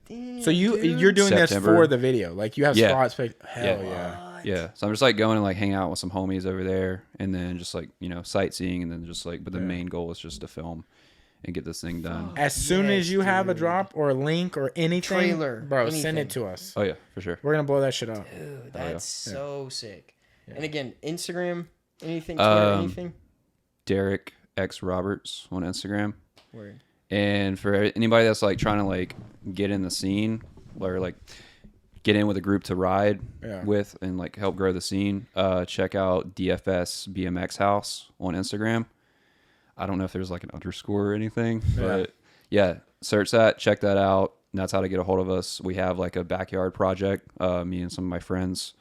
Damn, So dude. you're doing this September. for the video, like you have Yeah. spots picked. Hell Yeah. yeah. Yeah, so I'm just like going and like hang out with some homies over there, and then just like sightseeing, and then just like, but the main goal is just to film, and get this thing done. As soon as you have a dude. drop or a link or anything, Trailer, bro, send anything. it to us. Oh yeah, for sure. We're gonna blow that shit up. Dude, that's so sick. Yeah. And again, Instagram, anything, Twitter, anything. Derek X Roberts on Instagram. Word. And for anybody that's like trying to like get in the scene or like get in with a group to ride with and like help grow the scene, check out DFS BMX House on Instagram. I don't know if there's like an underscore or anything, but yeah, search that, check that out. And that's how to get a hold of us. We have like a backyard project. Me and some of my friends,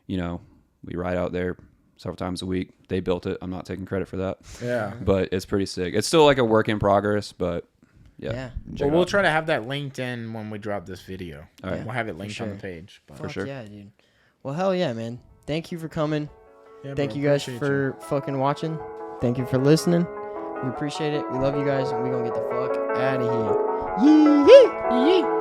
you know, we ride out there several times a week. They built it. I'm not taking credit for that. Yeah. But it's pretty sick. It's still like a work in progress, but yeah. Well, we'll try to have that linked in when we drop this video. All right. We'll have it linked on the page. But. For sure. Yeah, dude. Well, hell yeah, man. Thank you for coming. Yeah, Thank bro, you guys appreciate for fucking watching. Thank you for listening. We appreciate it. We love you guys, and we're going to get the fuck out of here. Yee! Yee!